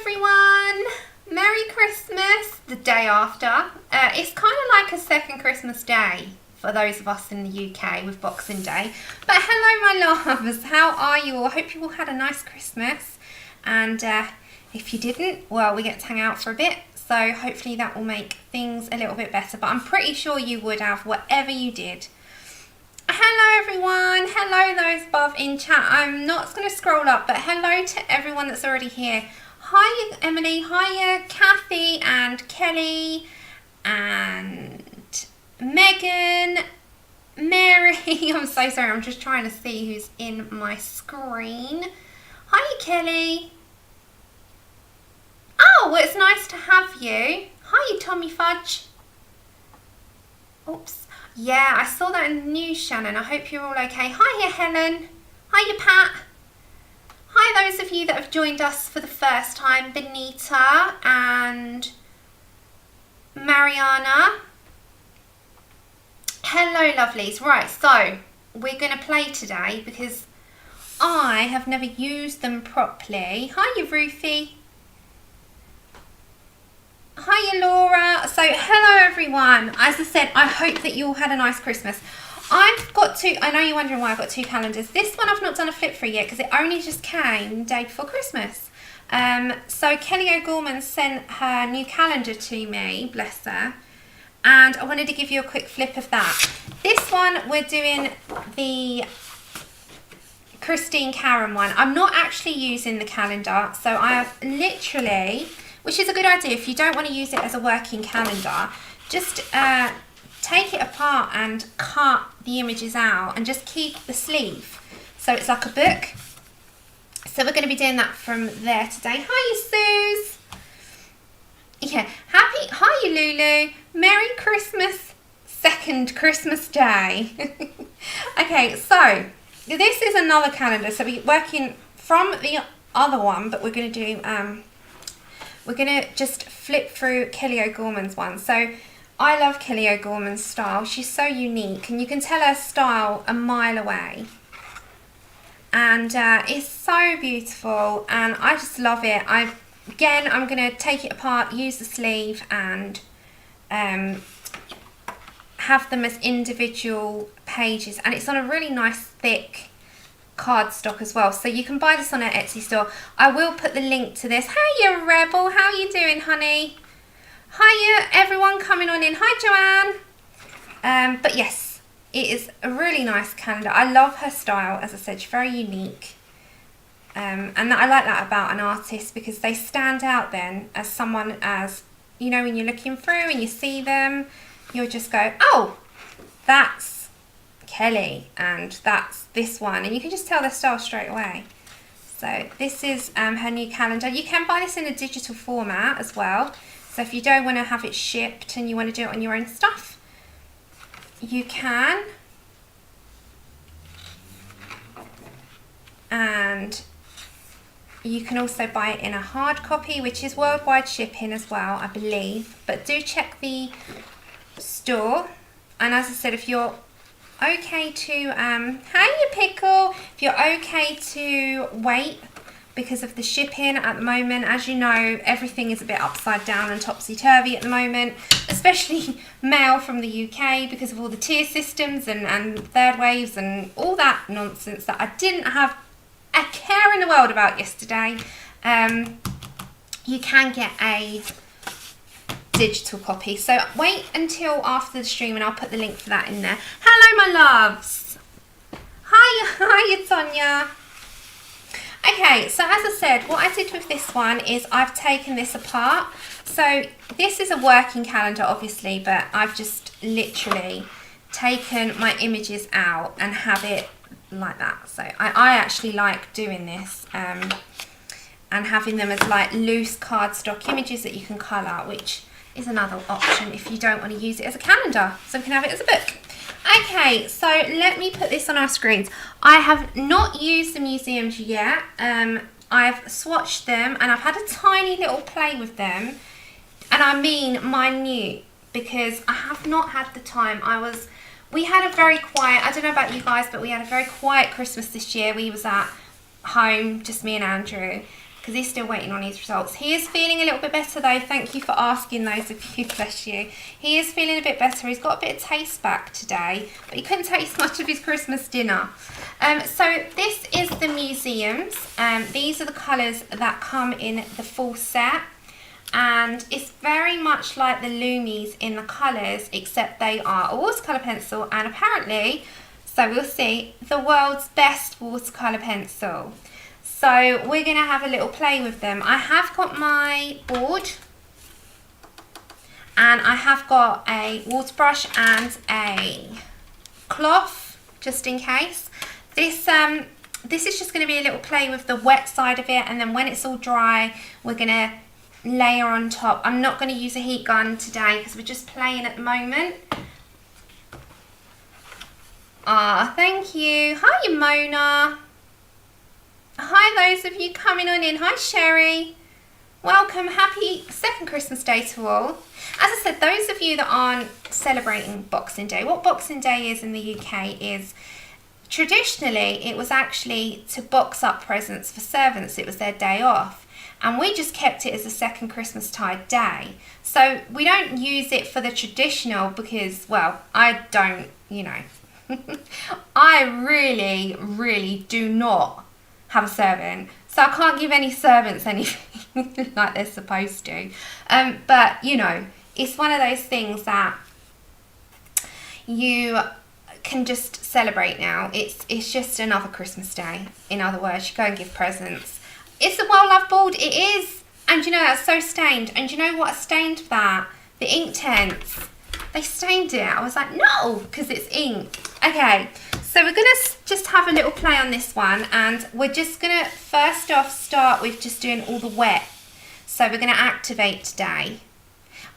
everyone! Merry Christmas the day after. It's kind of like a second Christmas day for those of us in the UK with Boxing Day. But hello my loves, how are you all? I hope you all had a nice Christmas. And if you didn't, well, we get to hang out for a bit. So hopefully that will make things a little bit better. But I'm pretty sure you would have, whatever you did. Hello everyone, hello those above in chat. I'm not going to scroll up, but hello to everyone that's already here. Hi Emily, hi Kathy and Kelly and Megan, Mary. I'm so sorry, I'm just trying to see who's in my screen. Hi Kelly. Oh, well, it's nice to have you. Hi Tommy Fudge. Oops. Yeah, I saw that in the news, Shannon. I hope you're all okay. Hiya, Helen. Hiya, Pat. Hi, those of you that have joined us for the first time. Benita and Mariana. Hello, lovelies. Right, so we're going to play today because I have never used them properly. Hiya, Ruthie. Hiya Laura. So hello everyone. As I said, I hope that you all had a nice Christmas. I've got two, I know you're wondering why I've got two calendars. This one I've not done a flip through yet because it only just came the day before Christmas. So Kelly O'Gorman sent her new calendar to me, bless her. And I wanted to give you a quick flip of that. This one we're doing the Christine Karron one. I'm not actually using the calendar, so I have literally, which is a good idea if you don't want to use it as a working calendar, just take it apart and cut the images out and just keep the sleeve. So it's like a book. So we're going to be doing that from there today. Hiya, Suze. Yeah, hiya, Lulu. Merry Christmas, second Christmas day. Okay, so this is another calendar. So we're working from the other one, but we're going to do, we're going to just flip through Kelly O'Gorman's one. So I love Kelly O'Gorman's style. She's so unique and you can tell her style a mile away. And it's so beautiful and I just love it. Again, I'm going to take it apart, use the sleeve and have them as individual pages. And it's on a really nice thick cardstock as well, so you can buy this on our Etsy store. I will put the link to this. Hiya Rebel, how are you doing, honey? Hiya everyone coming on in. Hi Joanne. But yes, it is a really nice calendar. I love her style. As I said, she's very unique, and I like that about an artist because they stand out then as someone, as you know, when you're looking through and you see them, you'll just go, oh, that's Kelly and that's this one, and you can just tell their style straight away. So this is her new calendar. You can buy this in a digital format as well, so if you don't want to have it shipped and you want to do it on your own stuff, you can. And you can also buy it in a hard copy, which is worldwide shipping as well, I believe, but do check the store. And as I said, if you're okay to, hey Pickle, if you're okay to wait because of the shipping at the moment, as you know, everything is a bit upside down and topsy-turvy at the moment, especially mail from the UK because of all the tier systems and third waves and all that nonsense that I didn't have a care in the world about yesterday. You can get a digital copy, so wait until after the stream and I'll put the link for that in there. Hello my loves. Hiya Tonya. Okay, so as I said, what I did with this one is I've taken this apart. So this is a working calendar obviously, but I've just literally taken my images out and have it like that. So I actually like doing this and having them as like loose cardstock images that you can colour, which is another option if you don't want to use it as a calendar, so we can have it as a book. Okay, so let me put this on our screens. I have not used the museums yet. I've swatched them and I've had a tiny little play with them, and I mean minute, because I have not had the time. We had a very quiet, I don't know about you guys, but we had a very quiet Christmas this year. We was at home, just me and Andrew, because he's still waiting on his results. He is feeling a little bit better though. Thank you for asking, those of you, bless you. He is feeling a bit better. He's got a bit of taste back today, but he couldn't taste much of his Christmas dinner. So this is the museums. These are the colours that come in the full set. And it's very much like the Lumis in the colours, except they are a watercolour pencil and apparently, so we'll see, the world's best watercolour pencil. So we're going to have a little play with them. I have got my board and I have got a water brush and a cloth just in case. This is just going to be a little play with the wet side of it, and then when it's all dry we're going to layer on top. I'm not going to use a heat gun today because we're just playing at the moment. Ah, thank you. Hi, Mona. Hi, those of you coming on in. Hi, Sherry. Welcome. Happy second Christmas Day to all. As I said, those of you that aren't celebrating Boxing Day, what Boxing Day is in the UK is, traditionally, it was actually to box up presents for servants. It was their day off. And we just kept it as a second Christmastide day. So we don't use it for the traditional because, well, I don't, you know. I really, really do not have a servant. So I can't give any servants anything like they're supposed to. But, you know, it's one of those things that you can just celebrate now. It's just another Christmas day. In other words, you go and give presents. It's a well-loved board, it is. And you know, that's so stained. And you know what stained that? The Inktense. They stained it. I was like, no, because it's ink. Okay, so we're going to just have a little play on this one. And we're just going to, first off, start with just doing all the wet. So we're going to activate today.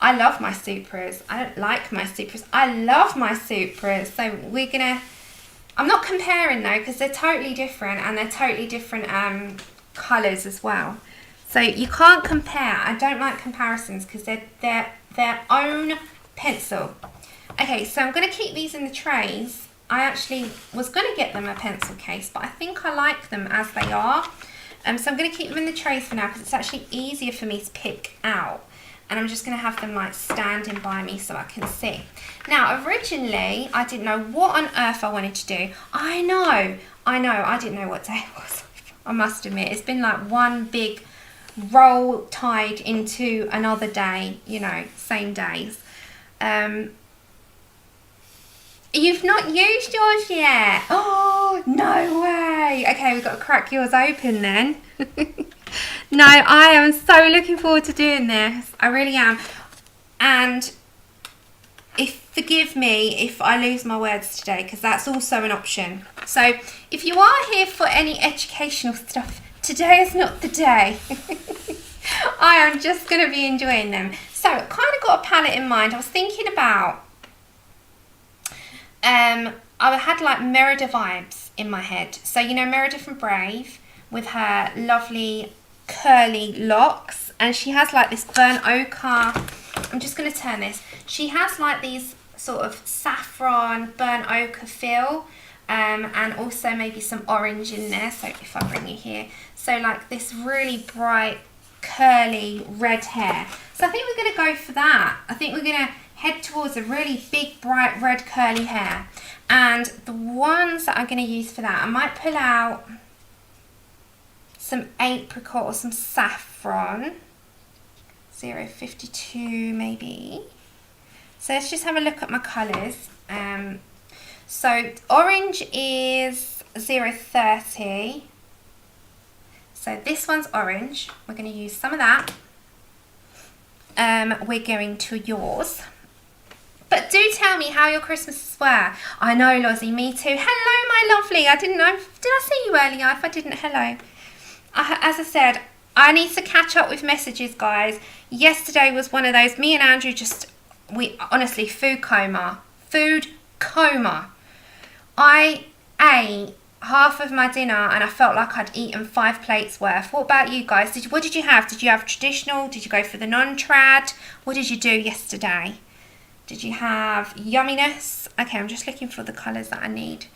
I love my Supras. I don't like my Supras. I love my Supras. So we're going to, I'm not comparing though, because they're totally different. And they're totally different colours as well, so you can't compare. I don't like comparisons because they're their own pencil. Okay, so I'm going to keep these in the trays. I actually was going to get them a pencil case, but I think I like them as they are, so I'm going to keep them in the trays for now because it's actually easier for me to pick out, and I'm just going to have them like standing by me so I can see. Now originally I didn't know what on earth I wanted to do. I know I didn't know what day it was. I must admit, it's been like one big roll tied into another day, you know, same days. You've not used yours yet? Oh, no way. Okay, we've got to crack yours open then. No, I am so looking forward to doing this. I really am. And forgive me if I lose my words today, because that's also an option. So if you are here for any educational stuff, today is not the day. I am just going to be enjoying them. So I kind of got a palette in mind. I was thinking about, I had like Merida vibes in my head. So, you know, Merida from Brave with her lovely curly locks. And she has like this burnt ochre. I'm just going to turn this. She has like these sort of saffron burnt ochre feel, and also maybe some orange in there. So if I bring you here, so like this really bright curly red hair. So I think we're going to go for that. I think we're going to head towards a really big bright red curly hair. And the ones that I'm going to use for that, I might pull out some apricot or some saffron. 052 maybe. So let's just have a look at my colours. So orange is 030. So this one's orange. We're going to use some of that. We're going to yours. But do tell me how your Christmases were. I know, Lozzie, me too. Hello, my lovely. I didn't know. Did I see you earlier? If I didn't, hello. As I said, I need to catch up with messages, guys. Yesterday was one of those. Me and Andrew we honestly, food coma. Food coma. I ate half of my dinner and I felt like I'd eaten 5 plates worth. What about you guys? What did you have? Did you have traditional? Did you go for the non-trad? What did you do yesterday? Did you have yumminess? Okay, I'm just looking for the colours that I need.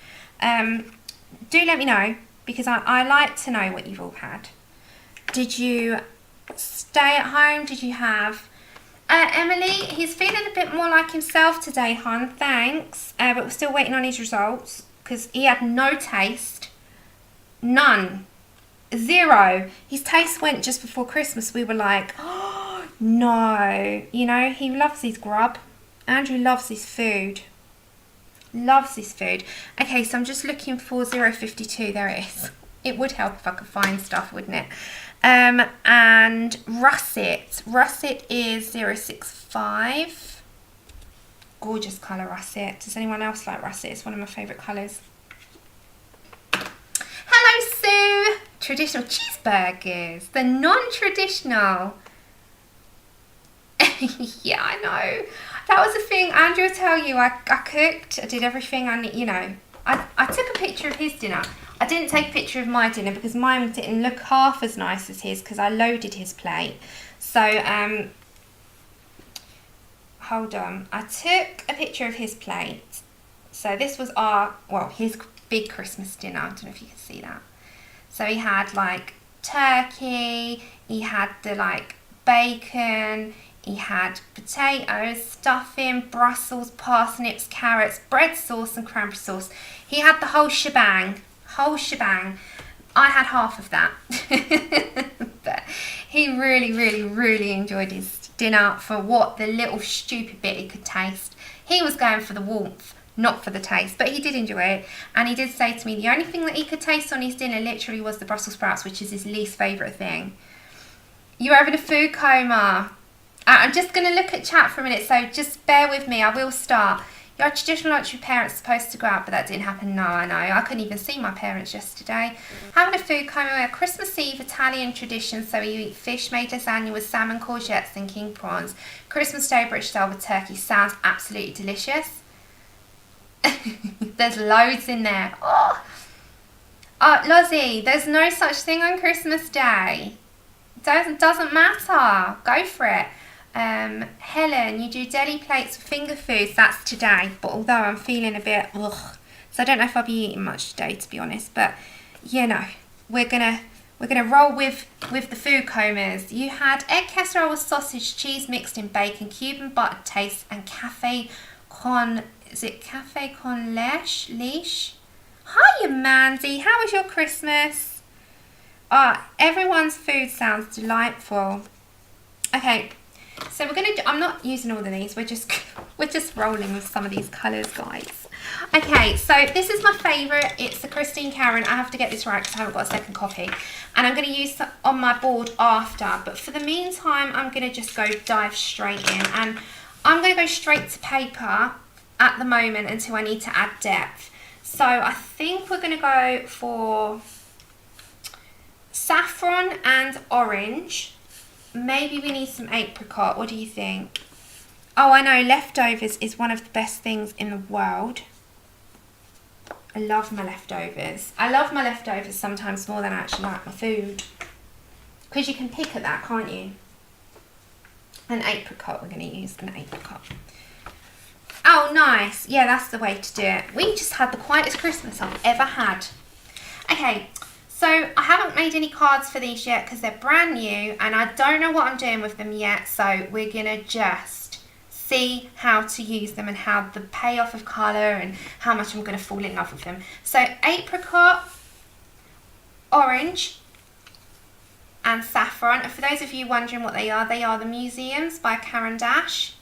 Do let me know, because I like to know what you've all had. Did you stay at home? Did you have... Emily, he's feeling a bit more like himself today, hon, thanks. But we're still waiting on his results because he had no taste. None. 0. His taste went just before Christmas. We were like, oh, no. You know, he loves his grub. Andrew loves his food. Loves his food. Okay, so I'm just looking for 052. There it is. It would help if I could find stuff, wouldn't it? And russet. Russet is 065. Gorgeous colour, russet. Does anyone else like russet? It's one of my favourite colours. Hello, Sue. Traditional cheeseburgers. The non-traditional. Yeah, I know. That was the thing. Andrew will tell you, I cooked. I did everything I need, you know. I took a picture of his dinner. I didn't take a picture of my dinner because mine didn't look half as nice as his because I loaded his plate. So, hold on. I took a picture of his plate. So this was his big Christmas dinner. I don't know if you can see that. So he had like turkey, he had the like bacon, he had potatoes, stuffing, Brussels, parsnips, carrots, bread sauce and cranberry sauce. He had the whole shebang. I had half of that. But he really, really, really enjoyed his dinner for what the little stupid bit he could taste. He was going for the warmth, not for the taste, but he did enjoy it. And he did say to me the only thing that he could taste on his dinner literally was the Brussels sprouts, which is his least favourite thing. You're having a food coma. I'm just going to look at chat for a minute, so just bear with me. I will start. Your traditional lunch with parents supposed to go out, but that didn't happen. No, I know. I couldn't even see my parents yesterday. Having a food coma, a Christmas Eve Italian tradition, so you eat fish made lasagna with salmon, courgettes and king prawns. Christmas Day British style with turkey. Sounds absolutely delicious. There's loads in there. Oh, Lozzie, there's no such thing on Christmas Day. Doesn't matter. Go for it. Helen, you do deli plates with finger foods. That's today, but although I'm feeling a bit ugh, so I don't know if I'll be eating much today, to be honest. But you know, we're gonna roll with the food comas. You had egg casserole with sausage, cheese mixed in bacon, Cuban butter taste, and cafe con leche? Hiya, Mandy. How was your Christmas? Everyone's food sounds delightful. Okay. So we're gonna. I'm not using all of these. We're just rolling with some of these colours, guys. Okay, so this is my favourite. It's the Christine Karron. I have to get this right because I haven't got a second copy, and I'm gonna use some on my board after. But for the meantime, I'm gonna just dive straight in, and I'm gonna go straight to paper at the moment until I need to add depth. So I think we're gonna go for saffron and orange. Maybe we need some apricot. What do you think? Oh, I know. Leftovers is one of the best things in the world. I love my leftovers. I love my leftovers sometimes more than I actually like my food. Because you can pick at that, can't you? An apricot. We're going to use an apricot. Oh, nice. Yeah, that's the way to do it. We just had the quietest Christmas I've ever had. Okay. So I haven't made any cards for these yet because they're brand new and I don't know what I'm doing with them yet. So we're going to just see how to use them and how the payoff of colour and how much I'm going to fall in love with them. So apricot, orange and saffron. And for those of you wondering what they are the Museums by Caran D'ache.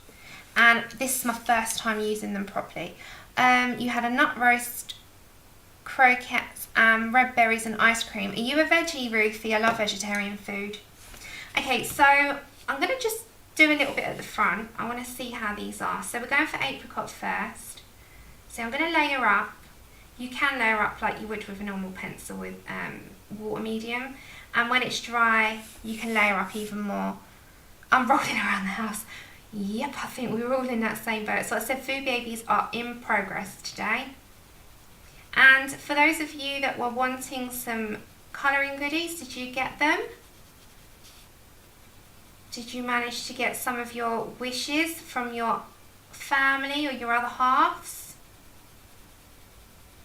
And this is my first time using them properly. You had a nut roast, croquettes, red berries and ice cream. Are you a veggie, Ruthie? I love vegetarian food. Okay, so I'm going to just do a little bit at the front. I want to see how these are. So we're going for apricot first. So I'm going to layer up. You can layer up like you would with a normal pencil with water medium. And when it's dry, you can layer up even more. I'm rolling around the house. Yep, I think we were all in that same boat. So I said food babies are in progress today. And for those of you that were wanting some colouring goodies, did you get them? Did you manage to get some of your wishes from your family or your other halves?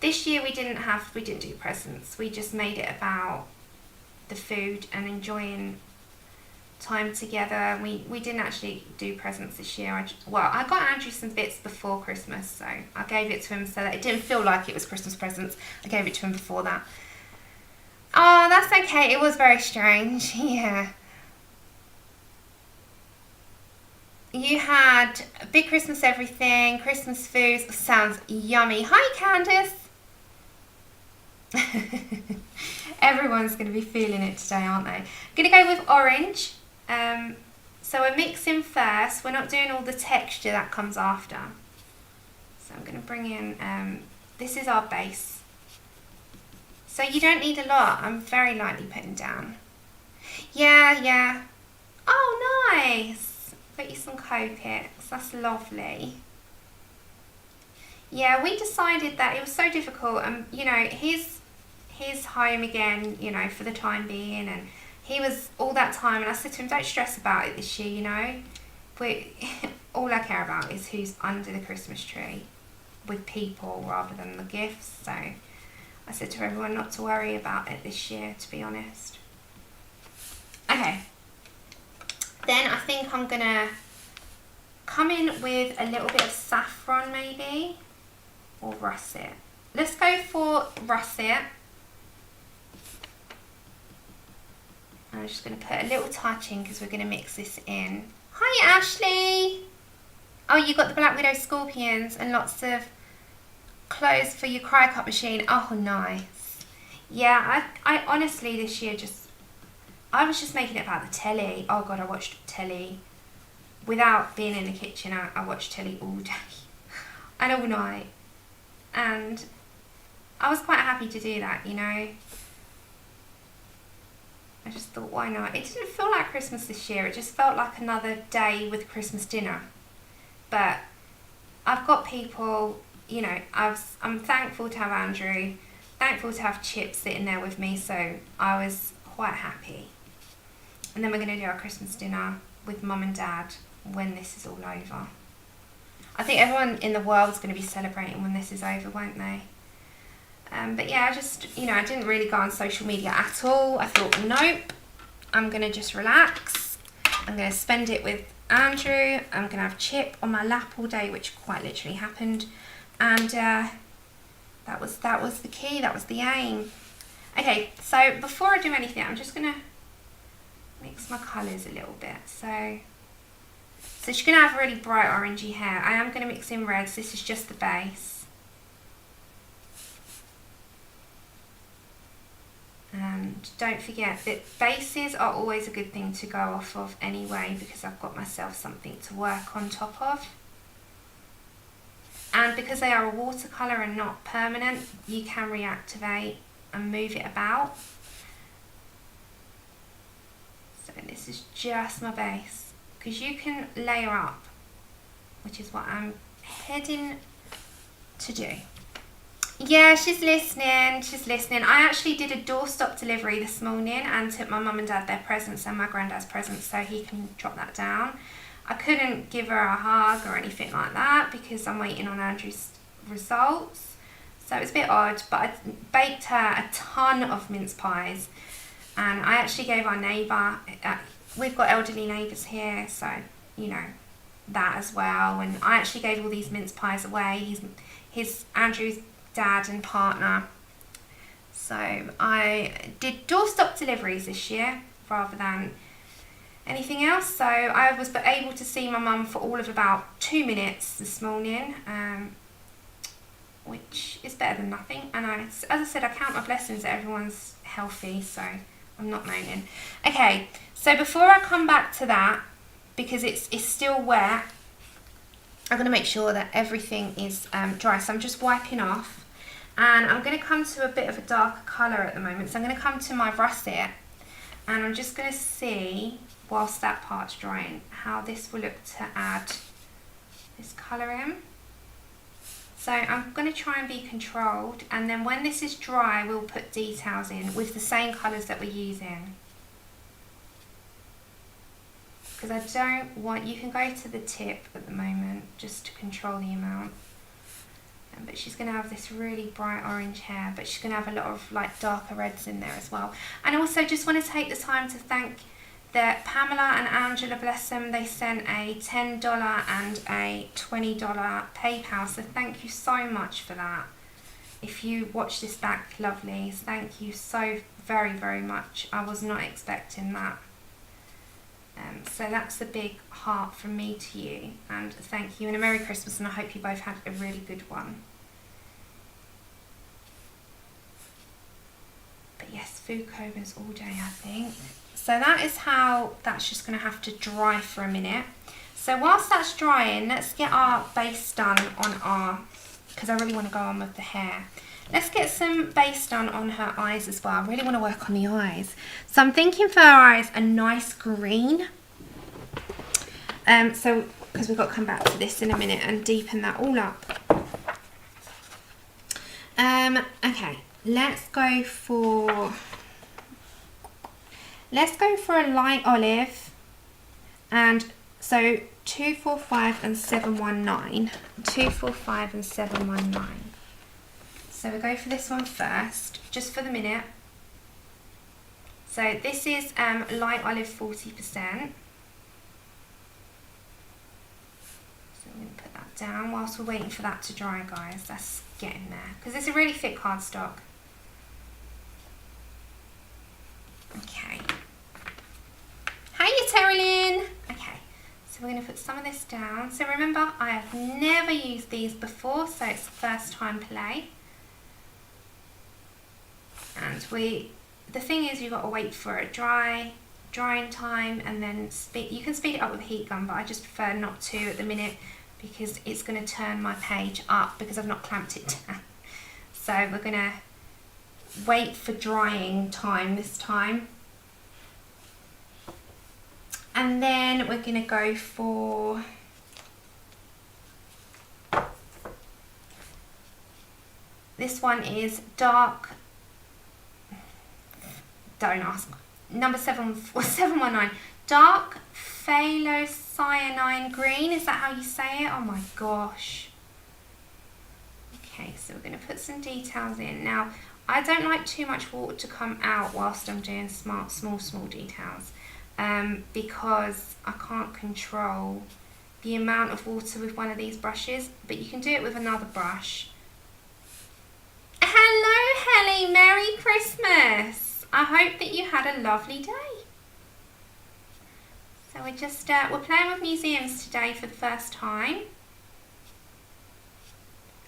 This year we didn't do presents. We just made it about the food and enjoying time together. We didn't actually do presents this year. I got Andrew some bits before Christmas, so I gave it to him so that it didn't feel like it was Christmas presents. I gave it to him before that. Oh, that's okay. It was very strange. Yeah. You had a big Christmas everything, Christmas foods. Sounds yummy. Hi, Candice. Everyone's going to be feeling it today, aren't they? I'm going to go with orange. So we're mixing first. We're not doing all the texture that comes after. So I'm going to bring in, this is our base. So you don't need a lot. I'm very lightly putting down. Yeah. Oh, nice. Put you some Copics. That's lovely. Yeah, we decided that it was so difficult. You know, his home again, you know, for the time being, and he was all that time, and I said to him, don't stress about it this year, you know. But all I care about is who's under the Christmas tree with people rather than the gifts. So I said to everyone not to worry about it this year, to be honest. Okay. Then I think I'm gonna come in with a little bit of saffron maybe, or russet. Let's go for russet. I'm just going to put a little touch in because we're going to mix this in. Hi, Ashley. Oh, you got the Black Widow scorpions and lots of clothes for your cry cut machine. Oh, nice. Yeah, I honestly this year I was just making it about the telly. Oh God, I watched telly. Without being in the kitchen, I watched telly all day and all night. And I was quite happy to do that, you know. I just thought, why not? It didn't feel like Christmas this year. It just felt like another day with Christmas dinner. But I've got people, you know, I'm thankful to have Andrew, thankful to have Chip sitting there with me, so I was quite happy. And then we're going to do our Christmas dinner with Mum and Dad when this is all over. I think everyone in the world's going to be celebrating when this is over, won't they? But yeah, I just, you know, I didn't really go on social media at all. I thought, nope, I'm going to just relax. I'm going to spend it with Andrew. I'm going to have Chip on my lap all day, which quite literally happened. And that was the key, that was the aim. Okay, so before I do anything, I'm just going to mix my colours a little bit. So she's going to have really bright orangey hair. I am going to mix in reds. This is just the base. And don't forget that bases are always a good thing to go off of anyway, because I've got myself something to work on top of. And because they are a watercolour and not permanent, you can reactivate and move it about. So this is just my base, because you can layer up, which is what I'm heading to do. Yeah, she's listening. I actually did a doorstop delivery this morning and took my mum and dad their presents and my granddad's presents so he can drop that down. I couldn't give her a hug or anything like that because I'm waiting on Andrew's results. So it's a bit odd, but I baked her a ton of mince pies, and I actually gave our neighbour, we've got elderly neighbours here, so you know, that as well. And I actually gave all these mince pies away. His Andrew's dad and partner. So I did doorstop deliveries this year rather than anything else. So I was able to see my mum for all of about 2 minutes this morning, which is better than nothing. And as I said, I count my blessings that everyone's healthy, so I'm not moaning. Okay, so before I come back to that, because it's still wet, I'm going to make sure that everything is dry. So I'm just wiping off. And I'm going to come to a bit of a darker colour at the moment. So I'm going to come to my russet, and I'm just going to see, whilst that part's drying, how this will look to add this colour in. So I'm going to try and be controlled, and then when this is dry, we'll put details in with the same colours that we're using. Because I don't want, you can go to the tip at the moment just to control the amount. But but she's going to have this really bright orange hair, but she's going to have a lot of like darker reds in there as well. And also just want to take the time to thank Pamela and Angela, bless them. They sent a $10 and a $20 PayPal, so thank you so much for that. If you watch this back, lovelies, thank you so very, very much. I was not expecting that. So that's a big heart from me to you, and thank you, and a Merry Christmas, and I hope you both had a really good one. But yes, food cobras all day, I think. So that is how that's just going to have to dry for a minute. So whilst that's drying, let's get our base done on our, because I really want to go on with the hair. Let's get some base done on her eyes as well. I really want to work on the eyes. So I'm thinking for her eyes a nice green. So, because we've got to come back to this in a minute and deepen that all up. Okay, let's go for a light olive, and so 245 and 719. 245 and 719. So we'll go for this one first, just for the minute. So this is light olive 40%. So I'm going to put that down whilst we're waiting for that to dry, guys. That's getting there, because it's a really thick cardstock. Okay. Hiya, Terilyn. Okay, so we're going to put some of this down. So remember, I have never used these before, so it's first time play. And the thing is, you've got to wait for it drying time, and then you can speed it up with a heat gun, but I just prefer not to at the minute, because it's going to turn my page up because I've not clamped it down. So we're going to wait for drying time this time. And then we're going to go for this one is dark, don't ask, number 719, dark phthalocyanine green. Is that how you say it? Oh my gosh. Okay, so we're going to put some details in. Now, I don't like too much water to come out whilst I'm doing small details, because I can't control the amount of water with one of these brushes, but you can do it with another brush. Hello, Helly, Merry Christmas. I hope that you had a lovely day. So we're just, we're playing with museums today for the first time.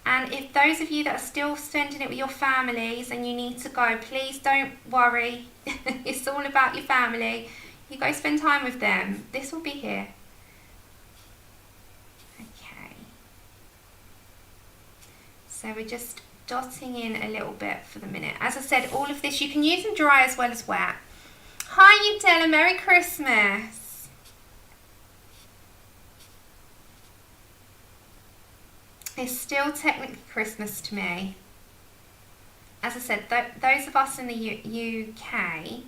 And if those of you that are still spending it with your families and you need to go, please don't worry. It's all about your family. You go spend time with them. This will be here. Okay. So we're just dotting in a little bit for the minute. As I said, all of this, you can use them dry as well as wet. Hi, Udella, Merry Christmas. It's still technically Christmas to me. As I said, those of us in the UK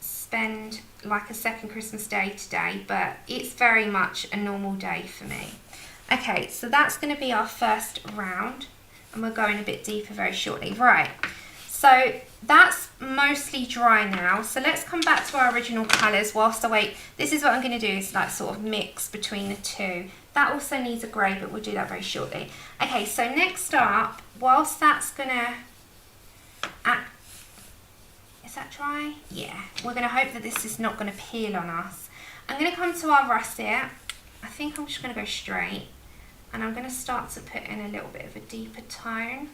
spend like a second Christmas day today, but it's very much a normal day for me. Okay, so that's going to be our first round, and we're going a bit deeper very shortly. Right, so that's mostly dry now, so let's come back to our original colours whilst I wait. This is what I'm going to do, is like sort of mix between the two. That also needs a grey, but we'll do that very shortly. Okay, so next up, whilst that's going to... is that dry? Yeah. We're going to hope that this is not going to peel on us. I'm going to come to our russet. I think I'm just going to go straight. And I'm going to start to put in a little bit of a deeper tone.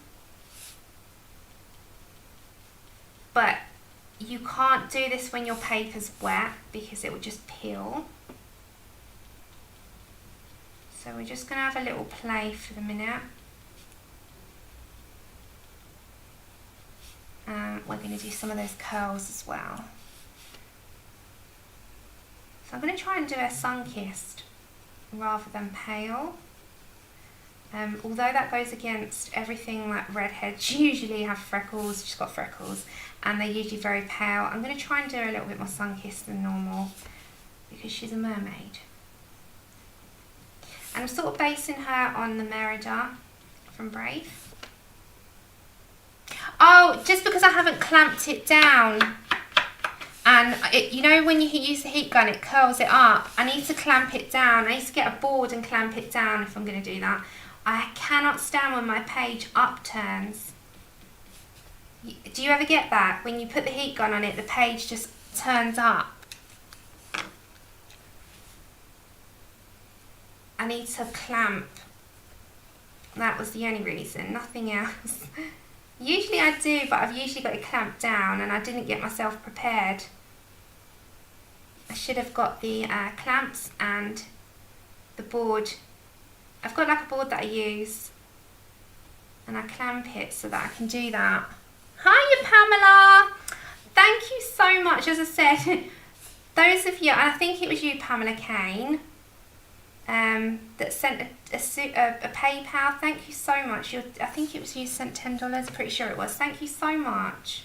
But you can't do this when your paper's wet because it will just peel. So we're just going to have a little play for the minute. We're going to do some of those curls as well. So I'm going to try and do a sun-kissed rather than pale. Although that goes against everything, like redheads usually have freckles, she's got freckles, and they're usually very pale. I'm going to try and do a little bit more sun-kissed than normal because she's a mermaid. And I'm sort of basing her on the Merida from Brave. Oh, just because I haven't clamped it down. And it, you know when you use the heat gun, it curls it up. I need to clamp it down. I need to get a board and clamp it down if I'm going to do that. I cannot stand when my page upturns. Do you ever get that? When you put the heat gun on it, the page just turns up. I need to clamp. That was the only reason, nothing else. Usually I do, but I've usually got it clamped down and I didn't get myself prepared. I should have got the clamps and the board. I've got like a board that I use and I clamp it so that I can do that. Hiya Pamela! Thank you so much. As I said, those of you, I think it was you Pamela Kane, that sent a PayPal. Thank you so much. I think it was you sent $10, pretty sure it was. Thank you so much.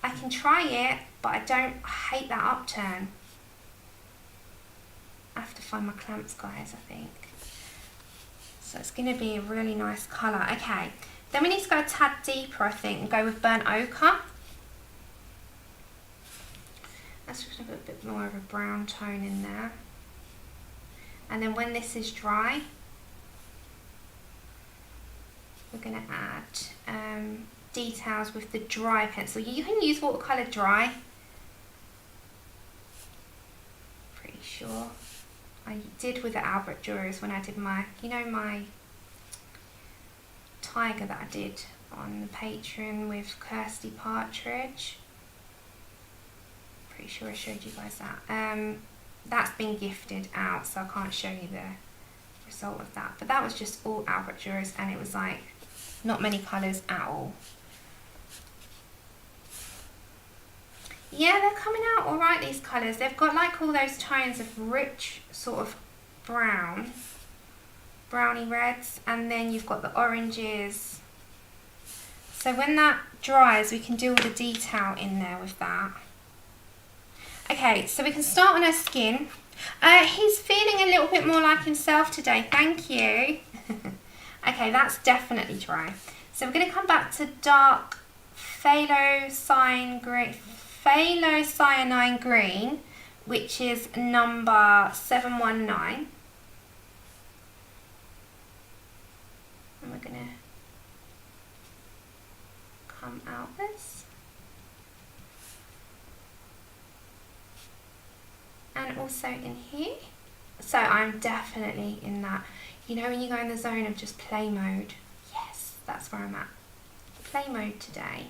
I can try it, but I hate that upturn. I have to find my clamps, guys, I think. So it's going to be a really nice colour. Okay, then we need to go a tad deeper, I think, and go with burnt ochre. That's just going to put a bit more of a brown tone in there. And then when this is dry, we're going to add details with the dry pencil. You can use watercolour dry. Pretty sure. I did with the Albert Drawers when I did my, you know, my tiger that I did on the Patreon with Kirsty Partridge. Pretty sure I showed you guys that. That's been gifted out, so I can't show you the result of that. But that was just all Albert Drawers, and it was like not many colours at all. Yeah, they're coming out all right, these colours. They've got like all those tones of rich sort of brown, browny reds, and then you've got the oranges. So when that dries, we can do all the detail in there with that. Okay, so we can start on her skin. He's feeling a little bit more like himself today, thank you. Okay, that's definitely dry. So we're going to come back to dark phthalo cyanine green, which is number 719. And we're going to come out this. And also in here. So I'm definitely in that, you know, when you go in the zone of just play mode. Yes, that's where I'm at. Play mode today.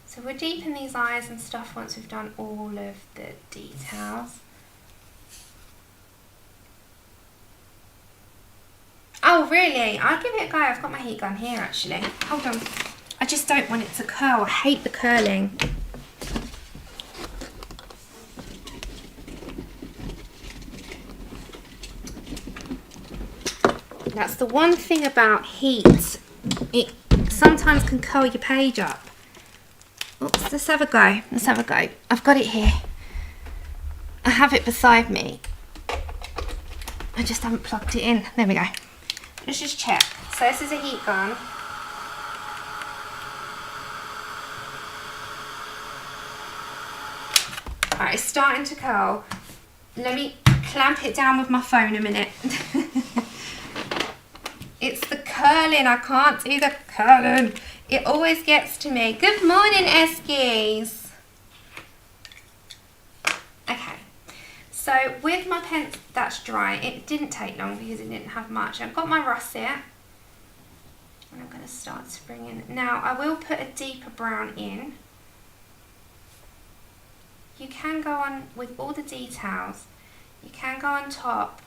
So we'll deepen these eyes and stuff once we've done all of the details. Oh really? I'll give it a go. I've got my heat gun here actually. Hold on. I just don't want it to curl. I hate the curling. That's the one thing about heat. It sometimes can curl your page up. Oops, let's have a go. Let's have a go. I've got it here. I have it beside me. I just haven't plugged it in. There we go. Let's just check. So this is a heat gun. Alright, it's starting to curl. Let me clamp it down with my phone a minute. It's the curling. I can't do the curling. It always gets to me. Good morning, Eskies. Okay. So with my pen that's dry, it didn't take long because it didn't have much. I've got my russet. And I'm going to start to bring in. Now, I will put a deeper brown in. You can go on with all the details. You can go on top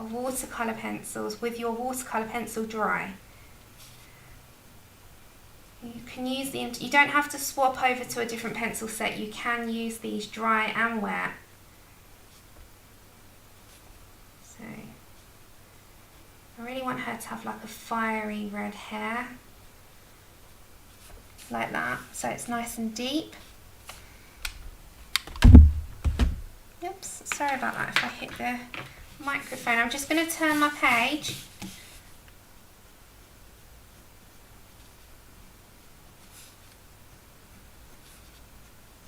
of watercolour pencils with your watercolour pencil dry. You can use you don't have to swap over to a different pencil set. You can use these dry and wet. So I really want her to have like a fiery red hair. Like that. So it's nice and deep. Oops, sorry about that if I hit the microphone. I'm just going to turn my page.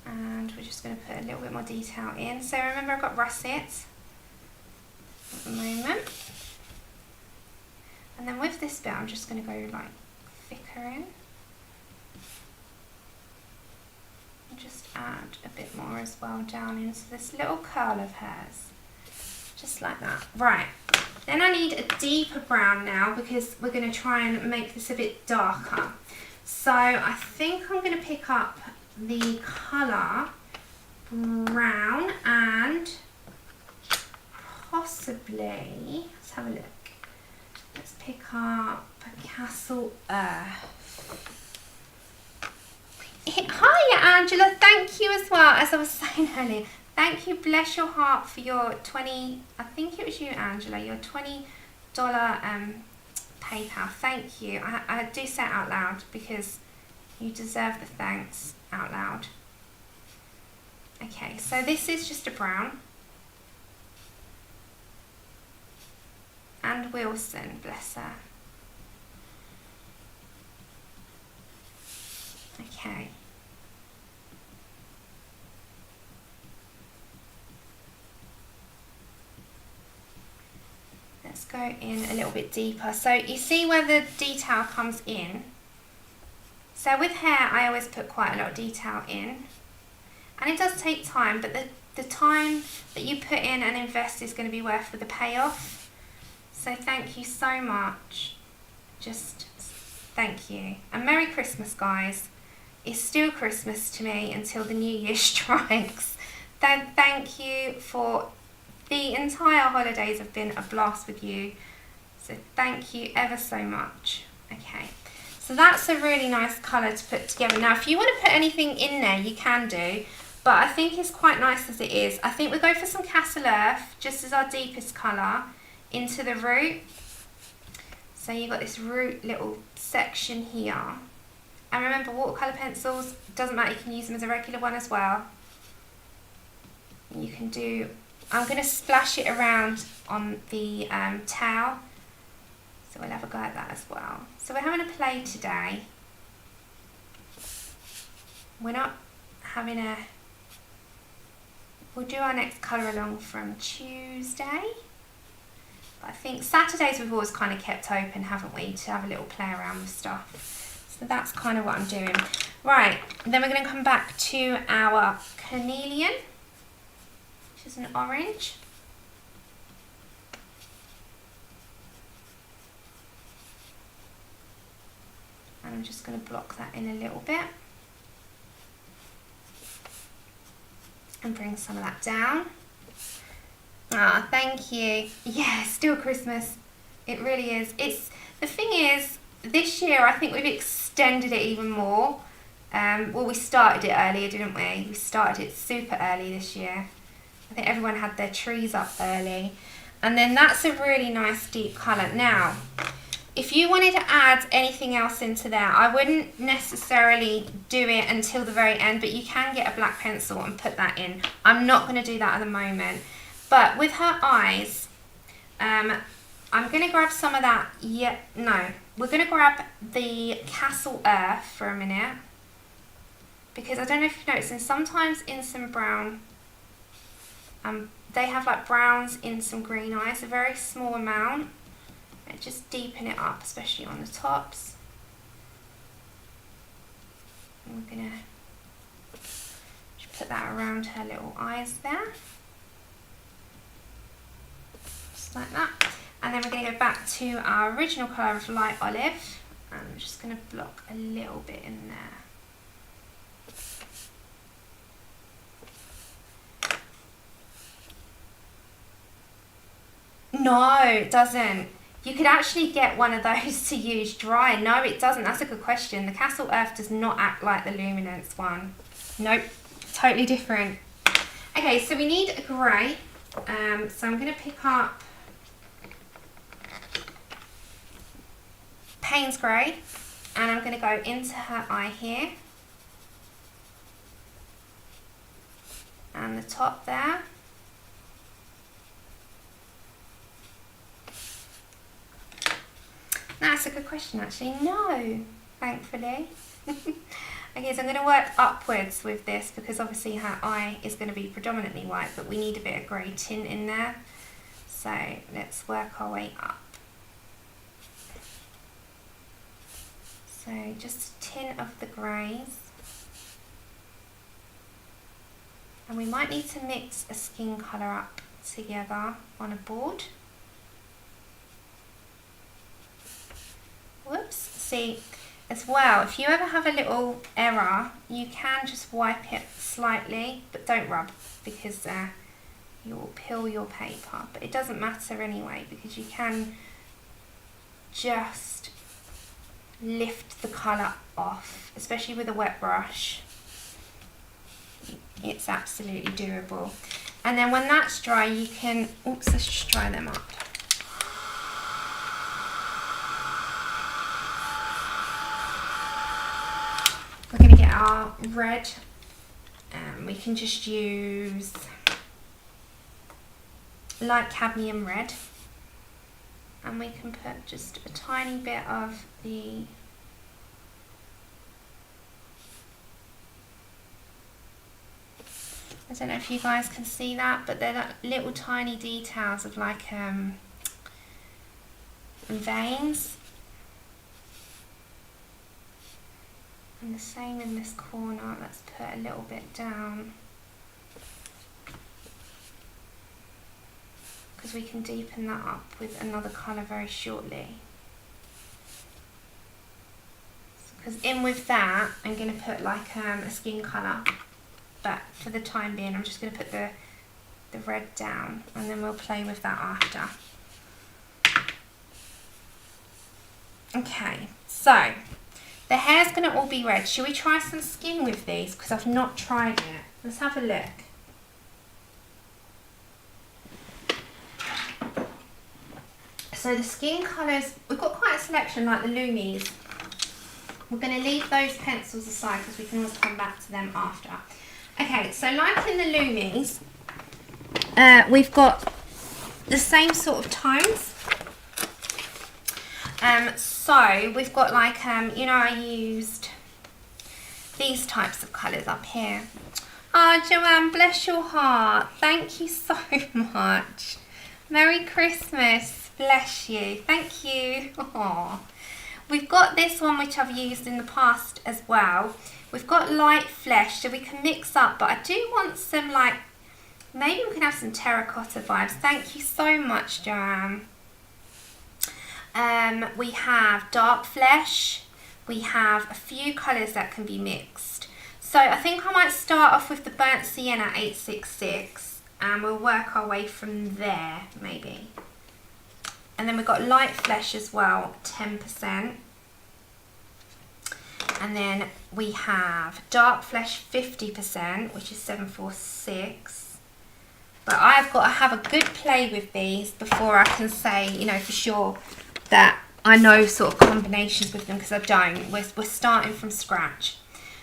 And we're just going to put a little bit more detail in. So remember, I've got russets at the moment. And then with this bit, I'm just going to go like thicker in. And just add a bit more as well down into this little curl of hers. Just like that. Right. Then I need a deeper brown now because we're going to try and make this a bit darker. So I think I'm going to pick up the colour brown and possibly, let's have a look. Let's pick up Castle Earth. Hi Angela, thank you as well, as I was saying earlier. Thank you, bless your heart, for your 20, I think it was you Angela, your $20 PayPal. Thank you. I do say it out loud because you deserve the thanks out loud. Okay, so this is just a brown. And Wilson, bless her. Okay. Let's go in a little bit deeper. So you see where the detail comes in. So with hair, I always put quite a lot of detail in. And it does take time, but the time that you put in and invest is going to be worth for the payoff. So thank you so much. Just thank you. And Merry Christmas, guys. It's still Christmas to me until the New Year strikes. Thank you for the entire holidays. Have been a blast with you. So thank you ever so much. Okay. So that's a really nice colour to put together. Now, if you want to put anything in there, you can do. But I think it's quite nice as it is. I think we'll go for some Castle Earth, just as our deepest colour, into the root. So you've got this root little section here. And remember, watercolour pencils, doesn't matter, you can use them as a regular one as well. And you can do, I'm going to splash it around on the towel. So we'll have a go at that as well. So we're having a play today. We're not having a... We'll do our next colour along from Tuesday. But I think Saturdays we've always kind of kept open, haven't we, to have a little play around with stuff. So that's kind of what I'm doing. Right, then we're going to come back to our carnelian, which is an orange. And I'm just going to block that in a little bit. And bring some of that down. Ah, thank you. Yeah, still Christmas. It really is. It's, the thing is, this year I think we've extended it even more. Well, we started it earlier, didn't we? We started it super early this year. I think everyone had their trees up early. And then that's a really nice deep colour. Now, if you wanted to add anything else into there, I wouldn't necessarily do it until the very end, but you can get a black pencil and put that in. I'm not going to do that at the moment. But with her eyes, I'm going to grab some of that. Yeah, no, we're going to grab the Castle Earth for a minute. Because I don't know if you've noticed, and sometimes in some brown, they have like browns in some green eyes, a very small amount. And just deepen it up, especially on the tops. And we're going to just put that around her little eyes there. Just like that. And then we're going to go back to our original colour of light olive. And I'm just going to block a little bit in there. No, it doesn't. You could actually get one of those to use dry. No, it doesn't. That's a good question. The Castle Earth does not act like the Luminance one. Nope, totally different. Okay, so we need a grey. So I'm going to pick up Payne's Grey, and I'm going to go into her eye here. And the top there. That's a good question actually. No, thankfully. Okay, so I'm going to work upwards with this because obviously her eye is going to be predominantly white, but we need a bit of grey tint in there. So let's work our way up. So just a tint of the greys. And we might need to mix a skin colour up together on a board. Whoops, see, as well, if you ever have a little error, you can just wipe it slightly, but don't rub because you will peel your paper. But it doesn't matter anyway because you can just lift the colour off, especially with a wet brush. It's absolutely doable. And then when that's dry, you can, oops, let's just dry them up. We're going to get our red, we can just use light cadmium red, and we can put just a tiny bit of the I don't know if you guys can see that, but they're like little tiny details of like veins. And the same in this corner, let's put a little bit down. Because we can deepen that up with another colour very shortly. Because in with that, I'm going to put like a skin colour. But for the time being, I'm just going to put the red down, and then we'll play with that after. Okay, so the hair's going to all be red. Should we try some skin with these? Because I've not tried it. Let's have a look. So the skin colours, we've got quite a selection like the Loomies. We're going to leave those pencils aside because we can always come back to them after. Okay, so like in the Loomies, we've got the same sort of tones. So we've got like, you know, I used these types of colours up here. Oh, Joanne, bless your heart. Thank you so much. Merry Christmas. Bless you. Thank you. Aww. We've got this one which I've used in the past as well. We've got light flesh, so we can mix up, but I do want some like, maybe we can have some terracotta vibes. Thank you so much, Joanne. We have dark flesh. We have a few colours that can be mixed. So I think I might start off with the burnt sienna 866 and we'll work our way from there, maybe. And then we've got light flesh as well, 10%. And then we have dark flesh 50%, which is 746. But I've got to have a good play with these before I can say, you know, for sure that I know sort of combinations with them, because I don't. We're starting from scratch.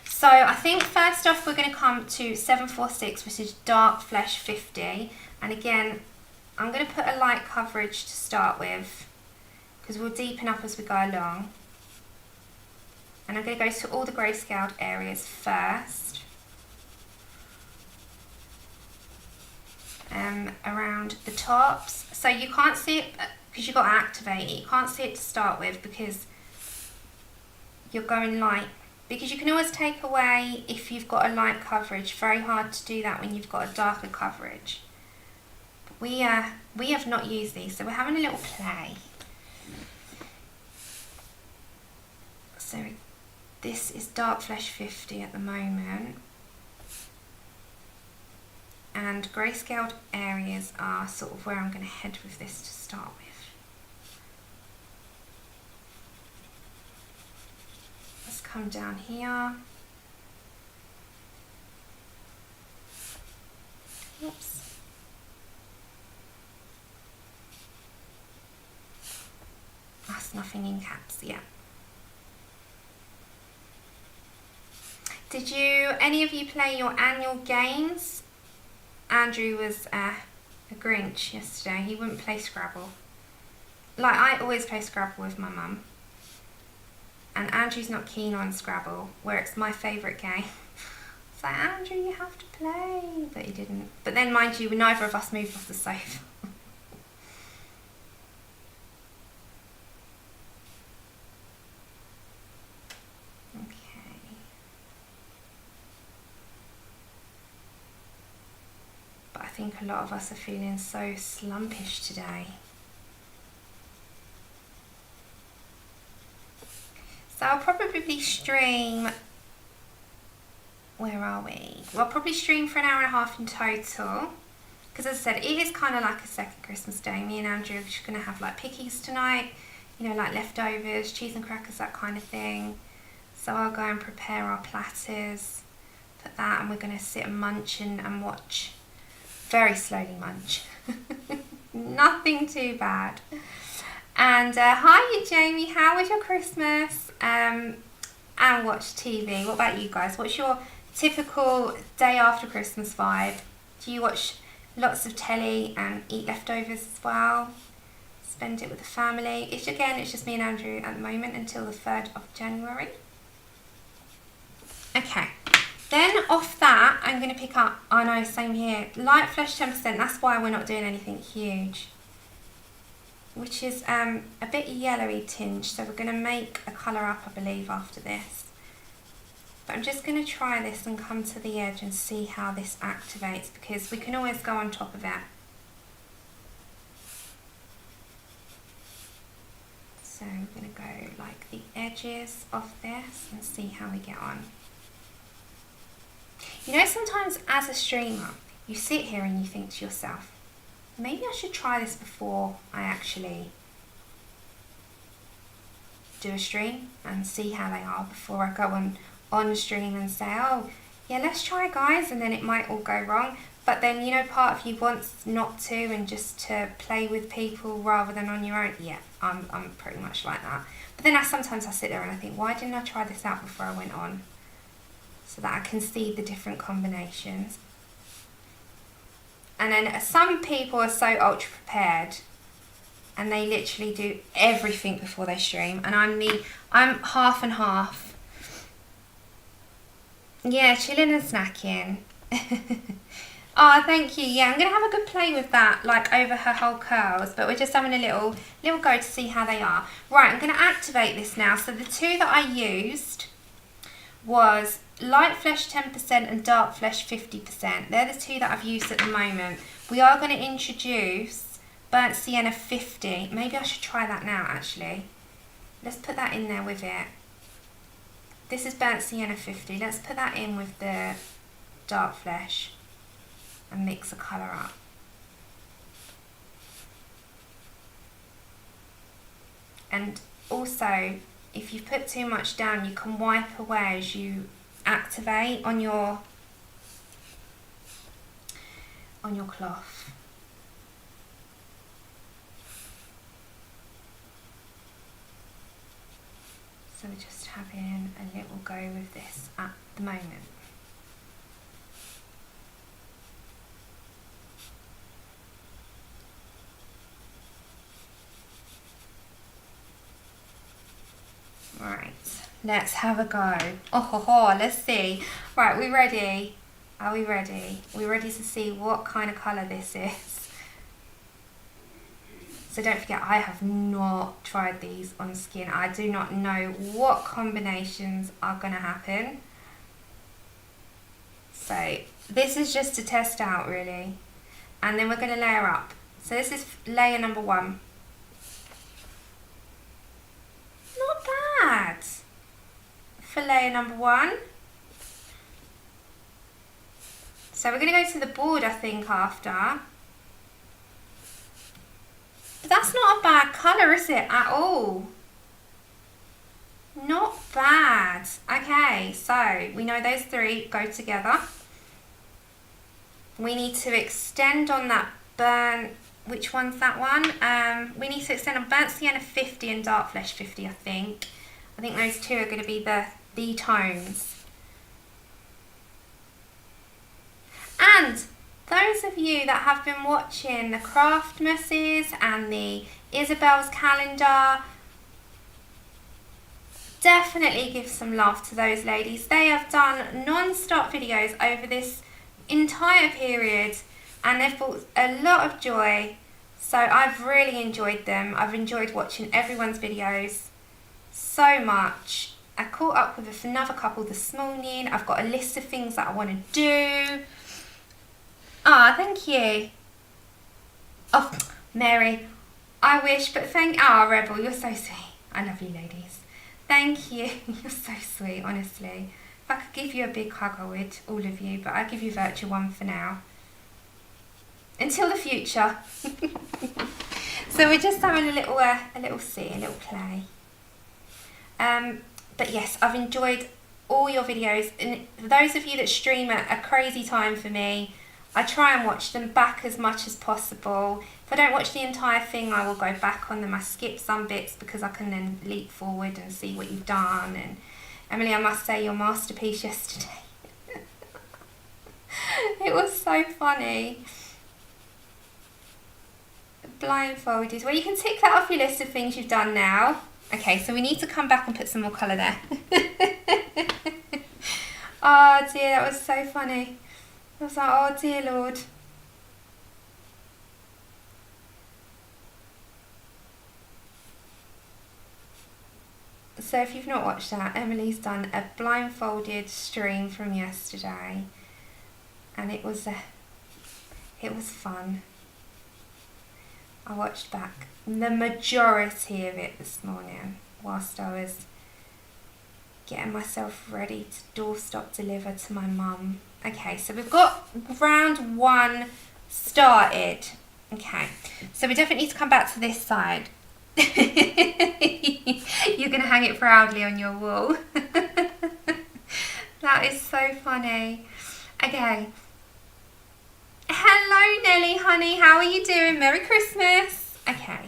So I think first off we're going to come to 746, which is dark flesh 50. And again, I'm going to put a light coverage to start with, because we'll deepen up as we go along. And I'm going to go to all the grayscaled areas first. Around the tops. So you can't see it because you've got to activate it. You can't see it to start with because you're going light. Because you can always take away if you've got a light coverage. Very hard to do that when you've got a darker coverage. But we have not used these, so we're having a little play. So this is dark flesh 50 at the moment. And grayscaled areas are sort of where I'm going to head with this to start with. Let's come down here. Oops. That's nothing in caps, yeah. Did any of you play your annual games? Andrew was a Grinch yesterday. He wouldn't play Scrabble. Like, I always play Scrabble with my mum. And Andrew's not keen on Scrabble, where it's my favourite game. It's like, Andrew, you have to play. But he didn't. But then, mind you, neither of us moved off the sofa. I think a lot of us are feeling so slumpish today. So I'll probably stream, where are we? I'll probably stream for an hour and a half in total. Because as I said, it is kind of like a second Christmas day. Me and Andrew are just going to have like pickies tonight. You know, like leftovers, cheese and crackers, that kind of thing. So I'll go and prepare our platters. Put that, and we're going to sit and munch and watch. Very slowly munch. Nothing too bad. And hi Jamie, how was your Christmas? And watch TV. What about you guys? What's your typical day after Christmas vibe? Do you watch lots of telly and eat leftovers as well? Spend it with the family? It's just me and Andrew at the moment until the 3rd of January. Okay. Then off that, I'm going to pick up, I know, same here, light flesh 10%. That's why we're not doing anything huge. Which is a bit yellowy tinge. So we're going to make a colour up, I believe, after this. But I'm just going to try this and come to the edge and see how this activates. Because we can always go on top of it. So we're going to go like the edges of this and see how we get on. You know, sometimes as a streamer, you sit here and you think to yourself, maybe I should try this before I actually do a stream and see how they are before I go on stream and say, oh, yeah, let's try guys, and then it might all go wrong. But then, you know, part of you wants not to and just to play with people rather than on your own. Yeah, I'm pretty much like that. But then sometimes I sit there and I think, why didn't I try this out before I went on? So that I can see the different combinations. And then some people are so ultra prepared and they literally do everything before they stream, and I'm half and half. Yeah, chilling and snacking. Oh, thank you. Yeah, I'm gonna have a good play with that, like over her whole curls, but we're just having a little go to see how they are. Right, I'm gonna activate this now. So the two that I used was light flesh 10% and dark flesh 50%. They're the two that I've used at the moment. We are going to introduce burnt sienna 50. Maybe I should try that now actually. Let's put that in there with it. This is burnt sienna 50. Let's put that in with the dark flesh and mix the colour up. And also, if you put too much down, you can wipe away as you activate on your cloth. So we're just having a little go with this at the moment. Right, let's have a go. Oh, let's see. Right, we ready? Are we ready? We're ready to see what kind of colour this is. So don't forget, I have not tried these on skin. I do not know what combinations are going to happen. So this is just to test out really. And then we're going to layer up. So this is layer number 1. Not bad for layer number 1. So we're going to go to the board, I think, after. But that's not a bad colour, is it, at all? Not bad. Okay, so we know those 3 go together. We need to extend on that burnt, which one's that one? We need to extend on burnt sienna 50 and dark flesh 50, I think. I think those 2 are going to be the tones. And those of you that have been watching the Craftmasses and the Isabel's calendar, definitely give some love to those ladies. They have done non-stop videos over this entire period and they've brought a lot of joy. So I've really enjoyed them. I've enjoyed watching everyone's videos so much. I caught up with another couple this morning. I've got a list of things that I want to do. Ah, thank you. Oh, Mary, I wish, but Rebel, you're so sweet. I love you, ladies. Thank you. You're so sweet, honestly. If I could give you a big hug, I would, all of you, but I'll give you a virtual one for now. Until the future. So we're just having a little play. But yes, I've enjoyed all your videos, and for those of you that stream at a crazy time for me, I try and watch them back as much as possible. If I don't watch the entire thing, I will go back on them. I skip some bits because I can then leap forward and see what you've done. And Emily, I must say, your masterpiece yesterday. It was so funny. Blindfolded. Well, you can tick that off your list of things you've done now. Okay, so we need to come back and put some more colour there. Oh dear, that was so funny. I was like, oh dear Lord. So if you've not watched that, Emily's done a blindfolded stream from yesterday, and it was fun. I watched back the majority of it this morning whilst I was getting myself ready to doorstop deliver to my mum. Okay, so we've got round 1 started. Okay, so we definitely need to come back to this side. You're going to hang it proudly on your wall. That is so funny. Okay. Hello Nelly, honey. How are you doing? Merry Christmas. Okay.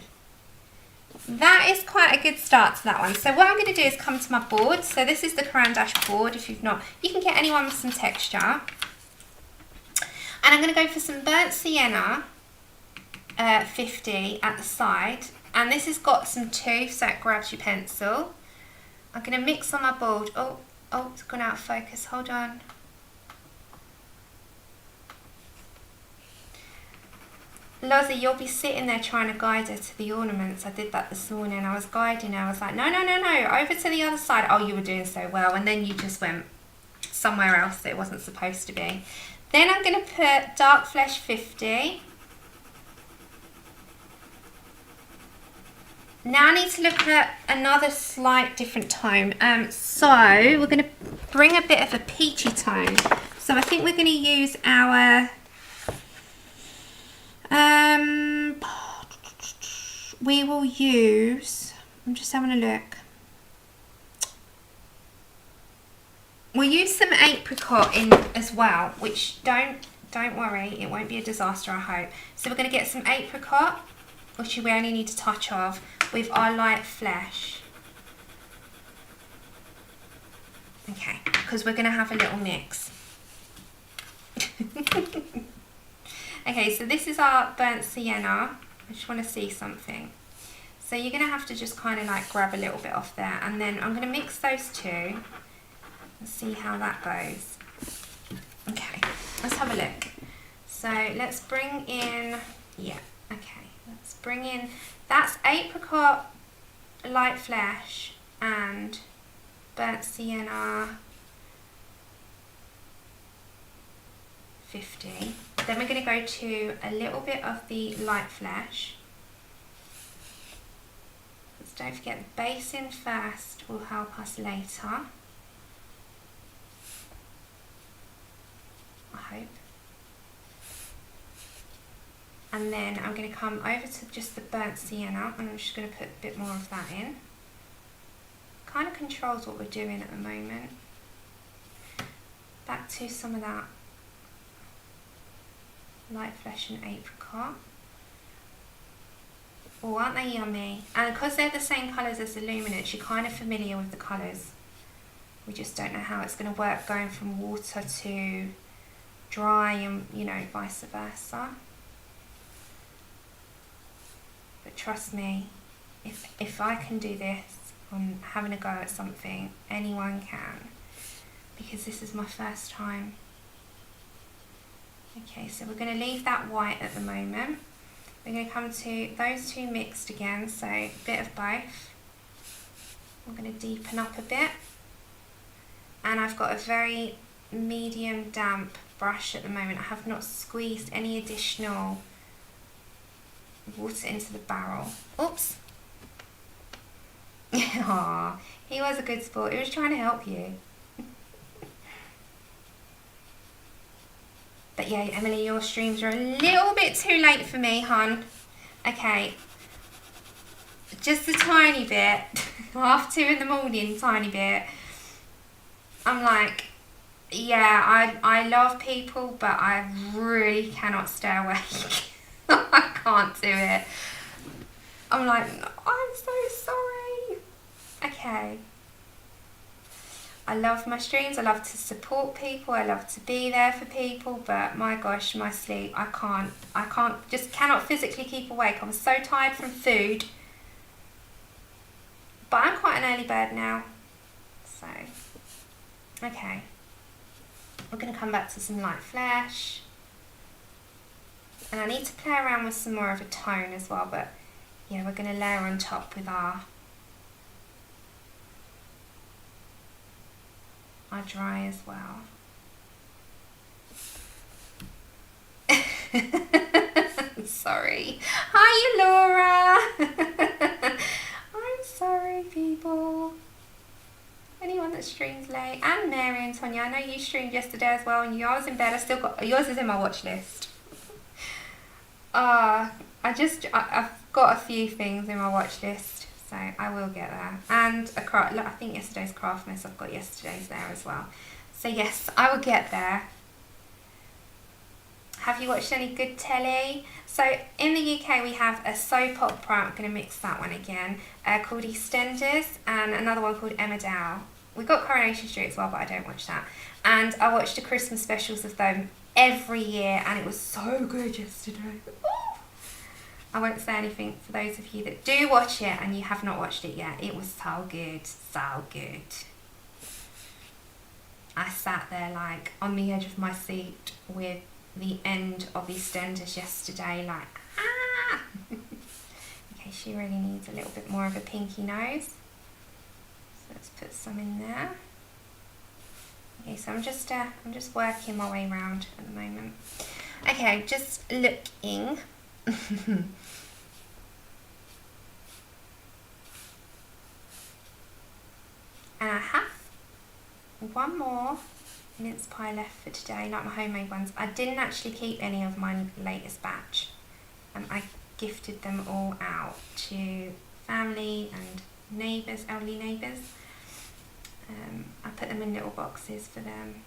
That is quite a good start to that one. So what I'm going to do is come to my board. So this is the Caran D'ache board. If you've not, you can get anyone with some texture. And I'm going to go for some burnt sienna, 50 at the side. And this has got some tooth, so it grabs your pencil. I'm going to mix on my board. Oh, it's gone out of focus. Hold on. Lozzie, you'll be sitting there trying to guide her to the ornaments. I did that this morning. I was guiding her. I was like, no, over to the other side. Oh, you were doing so well. And then you just went somewhere else that it wasn't supposed to be. Then I'm going to put Dark Flesh 50. Now I need to look at another slight different tone. So we're going to bring a bit of a peachy tone. So I think we're going to use our... we will use, I'm just having a look. We'll use some apricot in as well, which don't worry, it won't be a disaster, I hope. So we're going to get some apricot, which we only need a touch of, with our light flesh. Okay, because we're going to have a little mix. Okay, so this is our burnt sienna. I just want to see something. So you're going to have to just kind of like grab a little bit off there, and then I'm going to mix those two and see how that goes. Okay, let's have a look. So let's bring in, yeah, okay, let's bring in, that's apricot, light flesh, and burnt sienna 50. Then we're going to go to a little bit of the light flesh. So don't forget, the basing first will help us later, I hope. And then I'm going to come over to just the burnt sienna, and I'm just going to put a bit more of that in. Kind of controls what we're doing at the moment. Back to some of that light flesh and apricot. Oh, aren't they yummy? And because they're the same colours as the luminance, you're kind of familiar with the colours. We just don't know how it's going to work going from water to dry, and you know, vice versa. But trust me, if I can do this, on having a go at something, anyone can, because this is my first time. Okay, so we're going to leave that white at the moment. We're going to come to those two mixed again, so a bit of both. I'm going to deepen up a bit, and I've got a very medium damp brush at the moment. I have not squeezed any additional water into the barrel. Oops. Aww, he was a good sport. He was trying to help you. But yeah, Emily, your streams are a little bit too late for me, hon. Okay, just a tiny bit. 2:30 in the morning, tiny bit. I'm like, yeah, I love people, but I really cannot stay awake. I can't do it. I'm like, I'm so sorry. Okay. I love my streams, I love to support people, I love to be there for people, but my gosh, my sleep, I can't, just cannot physically keep awake. I was so tired from food. But I'm quite an early bird now. So, okay. We're going to come back to some light flesh. And I need to play around with some more of a tone as well, but yeah, we're going to layer on top with our dry as well. Sorry. Hi, Laura. I'm sorry, people. Anyone that streams late. And Mary and Tonya, I know you streamed yesterday as well, and I was in bed. I still got yours is in my watch list. I've got a few things in my watch list, so I will get there. And I think yesterday's Craftmas, I've got yesterday's there as well. So yes, I will get there. Have you watched any good telly? So in the UK we have a soap opera, I'm going to mix that one again, called EastEnders, and another one called Emmerdale. We've got Coronation Street as well, but I don't watch that. And I watched the Christmas specials of them every year, and it was so good yesterday. I won't say anything for those of you that do watch it and you have not watched it yet. It was so good, so good. I sat there like on the edge of my seat with the end of EastEnders yesterday, like, ah! Okay, she really needs a little bit more of a pinky nose. So let's put some in there. Okay, so I'm just working my way around at the moment. Okay, just looking. And I have one more mince pie left for today, like my homemade ones. I didn't actually keep any of my latest batch. I gifted them all out to family and neighbours, elderly neighbours. I put them in little boxes for them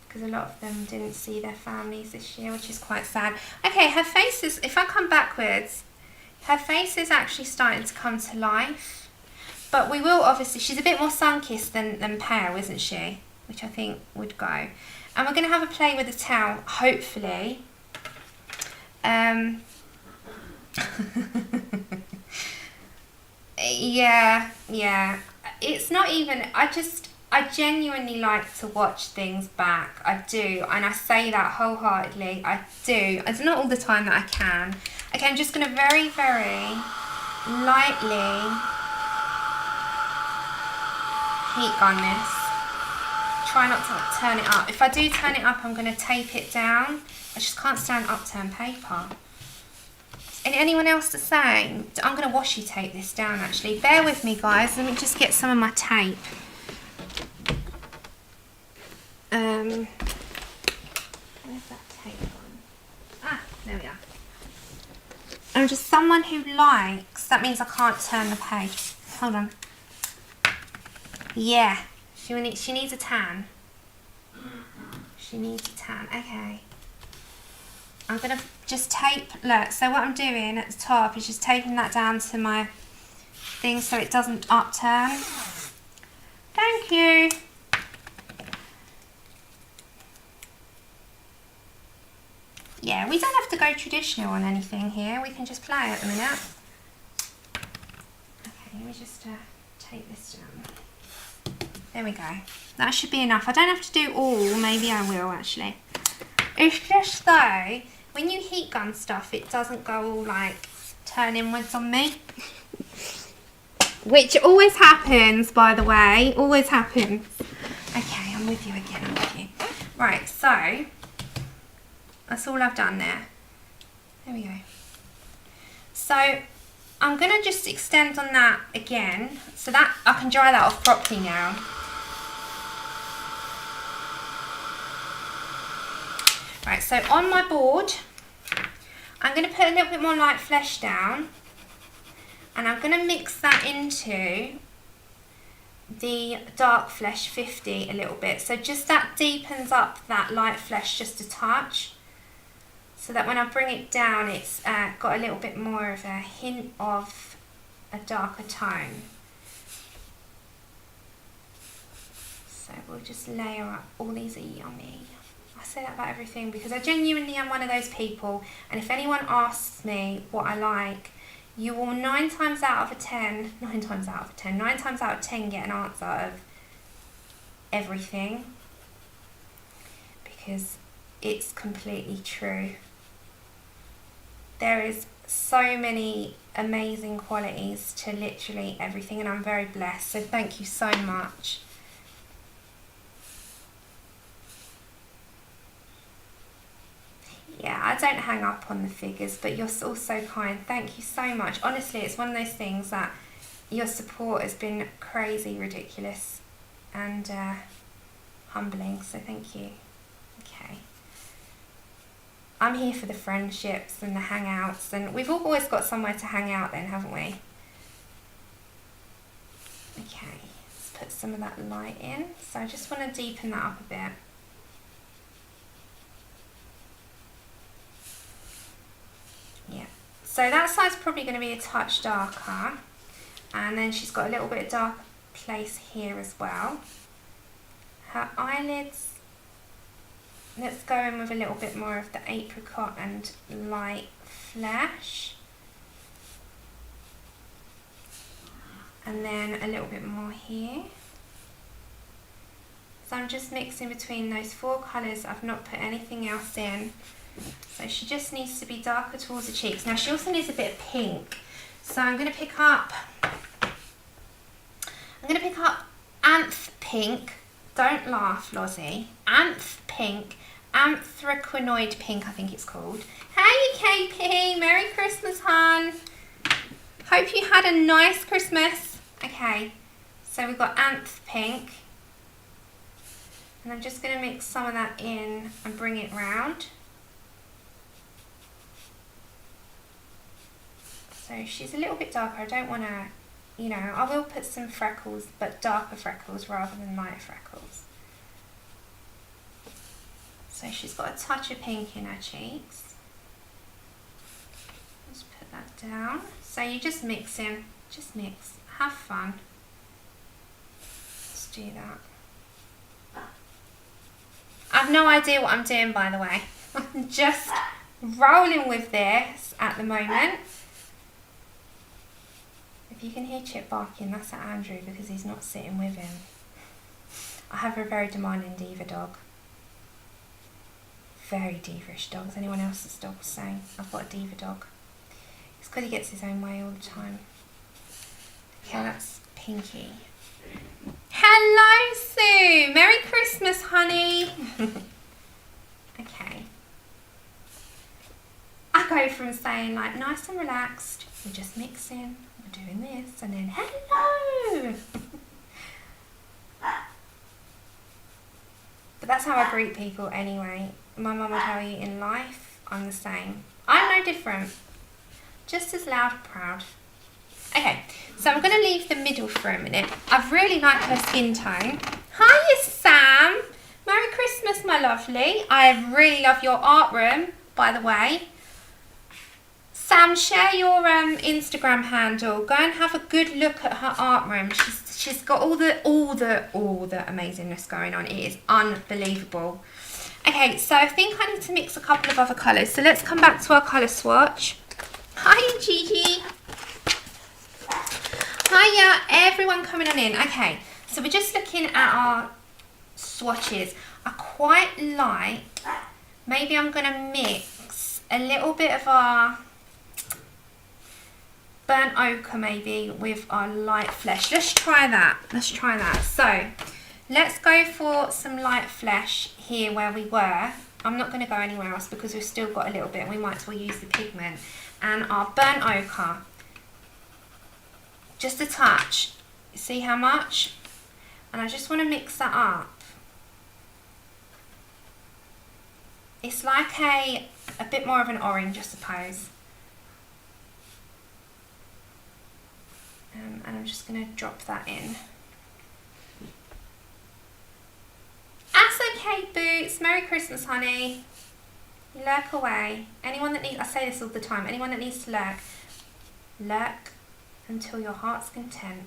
because a lot of them didn't see their families this year, which is quite sad. Okay, her face is, if I come backwards, her face is actually starting to come to life. But we will obviously, she's a bit more sun-kissed than pale, isn't she? Which I think would go. And we're going to have a play with the towel, hopefully. Yeah. It's not even, I genuinely like to watch things back. I do. And I say that wholeheartedly. I do. It's not all the time that I can. Okay, I'm just going to very, very lightly heat gun this. Try not to turn it up. If I do turn it up, I'm going to tape it down. I just can't stand upturned paper. Anyone else the same? I'm going to washi tape this down actually. Bear with me guys, let me just get some of my tape. Where's that tape on? Ah, there we are. I'm just someone who likes, that means I can't turn the page. Hold on. Yeah, she needs a tan. She needs a tan, okay. I'm going to just tape, look, so what I'm doing at the top is just taping that down to my thing so it doesn't upturn. Thank you. Yeah, we don't have to go traditional on anything here, we can just play at the minute. let me just take this down. There we go. That should be enough. I don't have to do all, maybe I will actually. It's just though, when you heat gun stuff, it doesn't go all like turn inwards on me. Which always happens, by the way, always happens. Okay, I'm with you again, I'm with you. Right, so, that's all I've done there. There we go. So, I'm going to just extend on that again, so that I can dry that off properly now. Right, so on my board, I'm going to put a little bit more light flesh down, and I'm going to mix that into the dark flesh 50 a little bit. So just that deepens up that light flesh just a touch, so that when I bring it down, it's got a little bit more of a hint of a darker tone. So we'll just layer up. All these are yummy. I say that about everything because I genuinely am one of those people, and if anyone asks me what I like, you will 9 times out of 10 get an answer of everything, because it's completely true. There is so many amazing qualities to literally everything, and I'm very blessed, so thank you so much. Yeah, I don't hang up on the figures, but you're all so kind. Thank you so much. Honestly, it's one of those things that your support has been crazy, ridiculous, and humbling, so thank you. Okay. I'm here for the friendships and the hangouts, and we've always got somewhere to hang out then, haven't we? Okay, let's put some of that light in. So I just want to deepen that up a bit. Yeah, so that side's probably going to be a touch darker, and then she's got a little bit of dark place here as well. Her eyelids, let's go in with a little bit more of the apricot and light flesh, and then a little bit more here. So I'm just mixing between those 4 colours. I've not put anything else in. So she just needs to be darker towards the cheeks. Now she also needs a bit of pink. So I'm going to pick up Anth Pink. Don't laugh, Lozzie. Anth Pink. Anthraquinoid Pink, I think it's called. Hey KP, Merry Christmas, hon. Hope you had a nice Christmas. Okay, so we've got Anth Pink. And I'm just going to mix some of that in and bring it round. So she's a little bit darker. I don't want to, you know, I will put some freckles, but darker freckles rather than light freckles. So she's got a touch of pink in her cheeks. Let's put that down. So you just mix in, just mix, have fun. Let's do that. I've no idea what I'm doing, by the way. I'm just rolling with this at the moment. If you can hear Chip barking, that's at Andrew because he's not sitting with him. I have a very demanding diva dog. Very divish dog. Is anyone else's dog saying I've got a diva dog? It's because he gets his own way all the time. Okay, that's Pinky. Hello, Sue! Merry Christmas, honey! Okay. I go from saying like nice and relaxed, we're just mixing, we're doing this, and then hello! But that's how I greet people anyway. My mum will tell you in life, I'm the same. I'm no different. Just as loud and proud. Okay, so I'm going to leave the middle for a minute. I really like her skin tone. Hiya, Sam. Merry Christmas, my lovely. I really love your art room, by the way. Sam, share your Instagram handle. Go and have a good look at her art room. She's got all the amazingness going on. It is unbelievable. Okay, so I think I need to mix a couple of other colours. So let's come back to our colour swatch. Hi, Gigi. Hi, Everyone coming on in. Okay, so we're just looking at our swatches. I quite like, maybe I'm going to mix a little bit of our burnt ochre maybe with our light flesh. Let's try that. Let's try that. So let's go for some light flesh here where we were. I'm not going to go anywhere else because we've still got a little bit. We might as well use the pigment. And our burnt ochre. Just a touch. See how much? And I just want to mix that up. It's like a bit more of an orange, I suppose. And I'm just going to drop that in. That's okay, Boots. Merry Christmas, honey. Lurk away. Anyone that needs, I say this all the time, anyone that needs to lurk, lurk until your heart's content.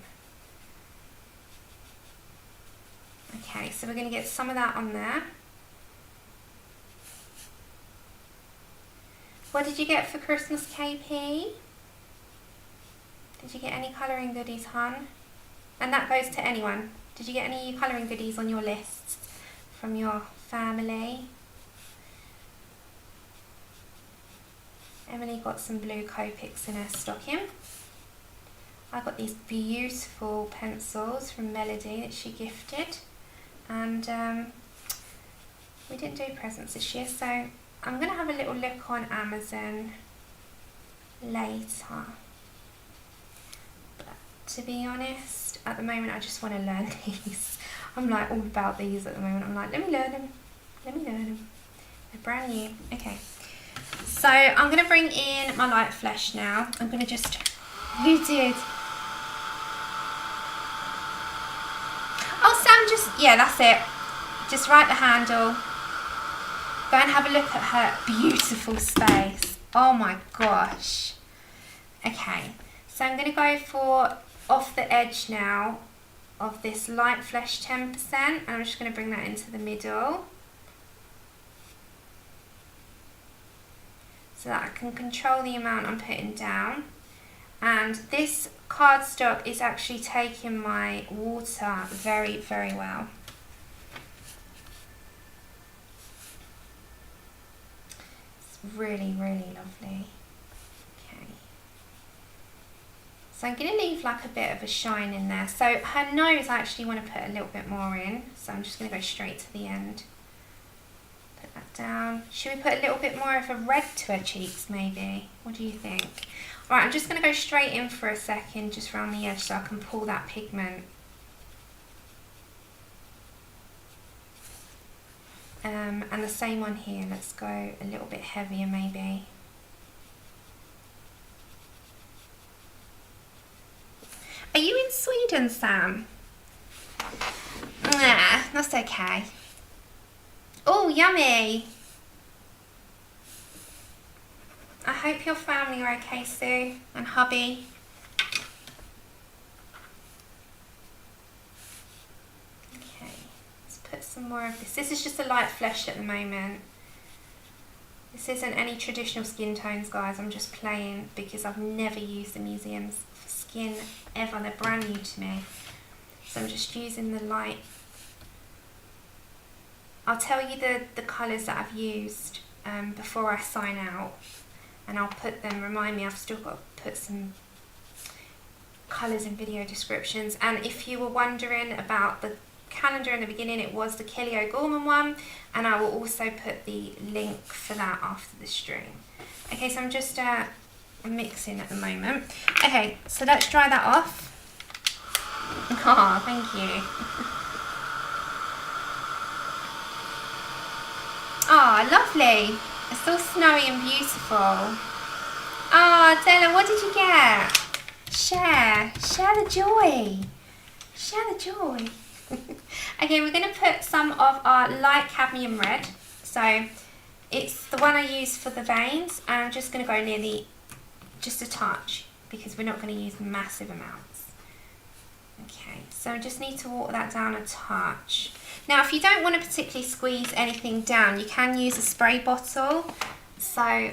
Okay, so we're going to get some of that on there. What did you get for Christmas, KP? Did you get any colouring goodies, hun? And that goes to anyone. Did you get any colouring goodies on your lists from your family? Emily got some blue Copics in her stocking. I got these beautiful pencils from Melody that she gifted. And we didn't do presents this year, so I'm going to have a little look on Amazon later. But to be honest, at the moment I just want to learn these. I'm like all about these at the moment. I'm like, let me learn them. Let me learn them. They're brand new. Okay. So I'm going to bring in my light flesh now. I'm going to just... You did. Oh, Sam just... Yeah, that's it. Just write the handle. Go and have a look at her beautiful space. Oh my gosh. Okay. So I'm going to go for off the edge now of this light flesh 10%. And I'm just going to bring that into the middle. So that I can control the amount I'm putting down. And this cardstock is actually taking my water very, very well. It's really, really lovely. Okay. So I'm going to leave like a bit of a shine in there. So her nose I actually want to put a little bit more in. So I'm just going to go straight to the end. Put that down. Should we put a little bit more of a red to her cheeks maybe? What do you think? Alright, I'm just going to go straight in for a second just around the edge so I can pull that pigment. And the same one here. Let's go a little bit heavier maybe. Are you in Sweden, Sam? Nah, that's okay. Oh, yummy! I hope your family are okay, Sue, and hubby. Okay, let's put some more of this. This is just a light flesh at the moment. This isn't any traditional skin tones, guys. I'm just playing because I've never used the museums for skin ever. They're brand new to me. So I'm just using the light. I'll tell you the colours that I've used before I sign out. And I'll put them, remind me, I've still got to put some colours in video descriptions. And if you were wondering about the calendar in the beginning, it was the Kelly O'Gorman one. And I will also put the link for that after the stream. Okay, so I'm just mixing at the moment. Okay, so let's dry that off. Oh, thank you. Oh, lovely. It's all snowy and beautiful. Oh, Dylan, what did you get? Share the joy. Share the joy. Okay, we're going to put some of our light cadmium red. So it's the one I use for the veins. And I'm just going to go near the, just a touch, because we're not going to use massive amounts. Okay, so I just need to water that down a touch. Now, if you don't want to particularly squeeze anything down, you can use a spray bottle. So,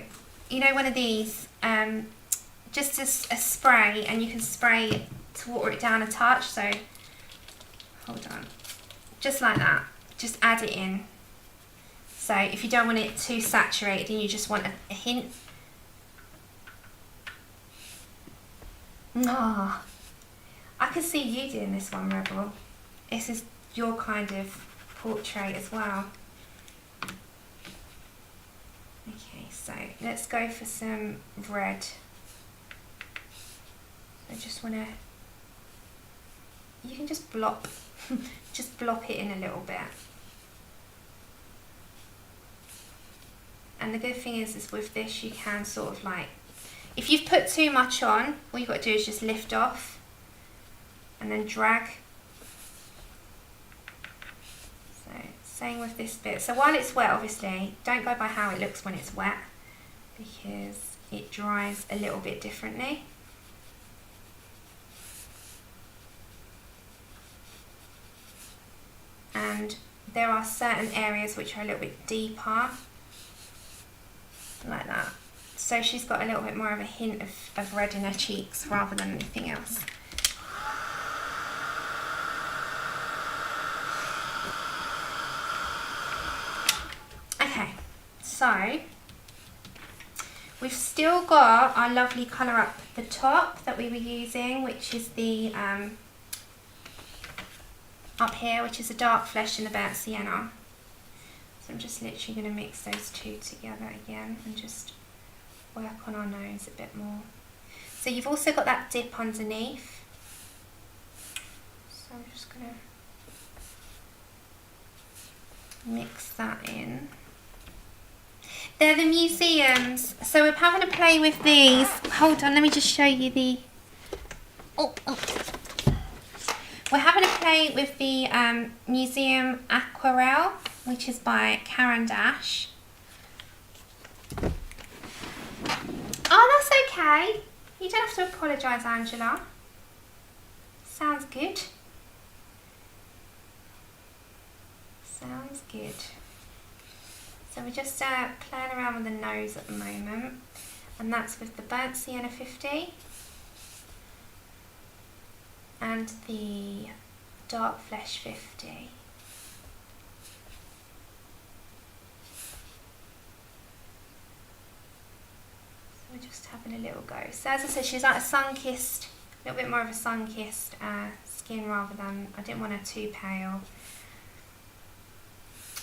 you know, one of these, just a spray, and you can spray to water it down a touch. So hold on, just like that, just add it in. So if you don't want it too saturated and you just want a hint. Ah, I can see you doing this one, Rebel. This is your kind of portrait as well. Okay, so let's go for some red. I just want to, you can just blop, just blop it in a little bit. And the good thing is with this you can sort of like, if you've put too much on, all you've got to do is just lift off and then drag. So same with this bit. So while it's wet, obviously, don't go by how it looks when it's wet, because it dries a little bit differently. And there are certain areas which are a little bit deeper, like that. So she's got a little bit more of a hint of red in her cheeks rather than anything else. Okay, so we've still got our lovely colour up the top that we were using, which is the up here, which is a dark flesh in the burnt sienna. So I'm just literally going to mix those two together again and just work on our nose a bit more. So you've also got that dip underneath. So I'm just going to mix that in. They're the museums. So we're having a play with these. Hold on, let me just show you the... Oh. We're having a play with the Museum Aquarelle, which is by Caran D'ache. Oh, that's okay. You don't have to apologise, Angela. Sounds good. Sounds good. So we're just playing around with the nose at the moment, and that's with the Burnt Sienna 50 and the Dark Flesh 50. We're just having a little go. So as I said, she's like a sun-kissed, a little bit more of a sun-kissed skin rather than, I didn't want her too pale.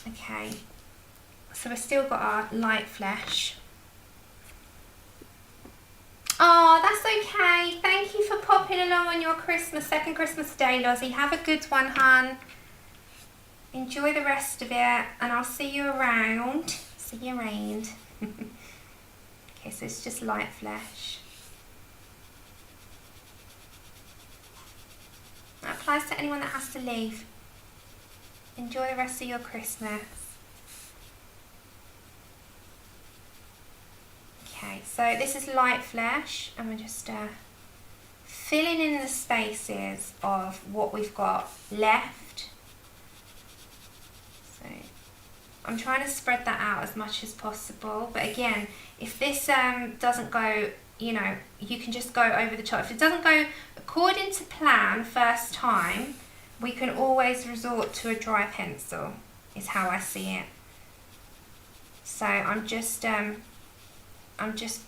Okay, so we've still got our light flesh. Oh, that's okay. Thank you for popping along on your second Christmas day, Lozzie. Have a good one, hun. Enjoy the rest of it, and I'll see you around. See you around. Okay, so it's just light flesh. That applies to anyone that has to leave. Enjoy the rest of your Christmas. Okay, so this is light flesh, and we're just filling in the spaces of what we've got left. So I'm trying to spread that out as much as possible, but again, if this doesn't go, you know, you can just go over the top. If it doesn't go according to plan first time, we can always resort to a dry pencil, is how I see it. So I'm just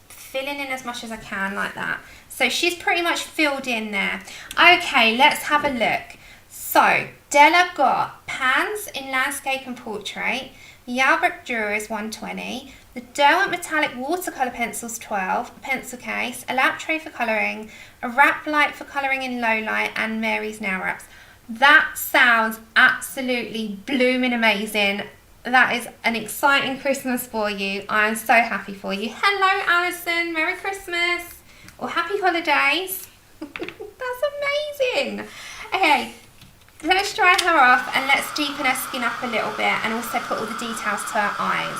filling in as much as I can like that. So she's pretty much filled in there. Okay, let's have a look. So Della got pans in landscape and portrait. The Albrecht Dürer is 120. The Derwent metallic watercolour pencils 12. A pencil case, a lamp tray for colouring, a wrap light for colouring in low light, and Mary's nail wraps. That sounds absolutely blooming amazing. That is an exciting Christmas for you. I am so happy for you. Hello, Alison. Merry Christmas. Or happy holidays. That's amazing. Okay, let's dry her off and let's deepen her skin up a little bit and also put all the details to her eyes.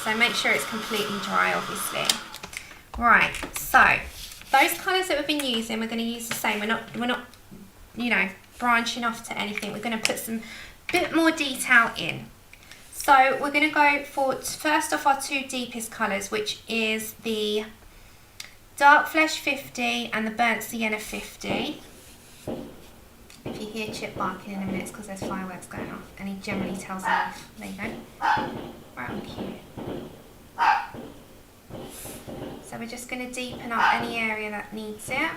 So make sure it's completely dry, obviously. Right, so those colours that we've been using, we're going to use the same. We're not, you know, branching off to anything. We're going to put some bit more detail in. So we're going to go for, first off, our two deepest colours, which is the Dark Flesh 50 and the Burnt Sienna 50. If you hear Chip barking in a minute, it's because there's fireworks going off, and he generally tells them off. There you go. Right, cute. So we're just going to deepen up any area that needs it.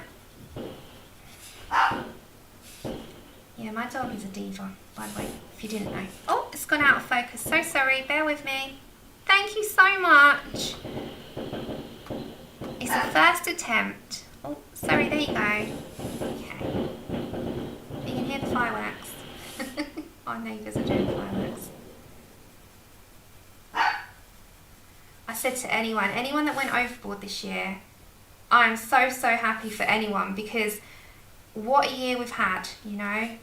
Yeah, my dog is a diva, by the way, if you didn't know. Oh, it's gone out of focus. So sorry, bear with me. Thank you so much. It's a first attempt. Oh, sorry, there you go. Okay. You can hear the fireworks. Our neighbours are doing fireworks. I said to anyone that went overboard this year, I'm so happy for anyone, because what a year we've had, you know.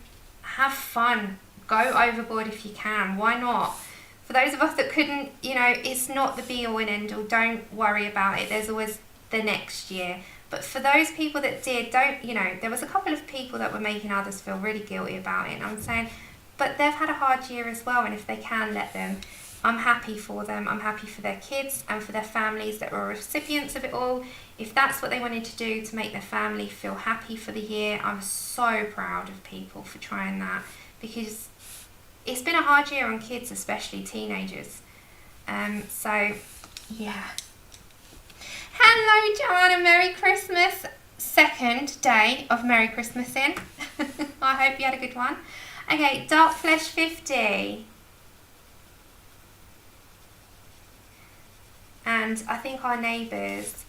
Have fun, go overboard if you can, why not? For those of us that couldn't, you know, it's not the be all and end all, don't worry about it, there's always the next year. But for those people that did, don't, you know, there was a couple of people that were making others feel really guilty about it, and I'm saying, but they've had a hard year as well, and if they can let them, I'm happy for them. I'm happy for their kids and for their families that were recipients of it all. If that's what they wanted to do to make their family feel happy for the year, I'm so proud of people for trying that, because it's been a hard year on kids, especially teenagers. So, yeah. Hello, Joanna. Merry Christmas. Second day of Merry Christmasing. I hope you had a good one. Okay, Dark Flesh 50. And I think our neighbours,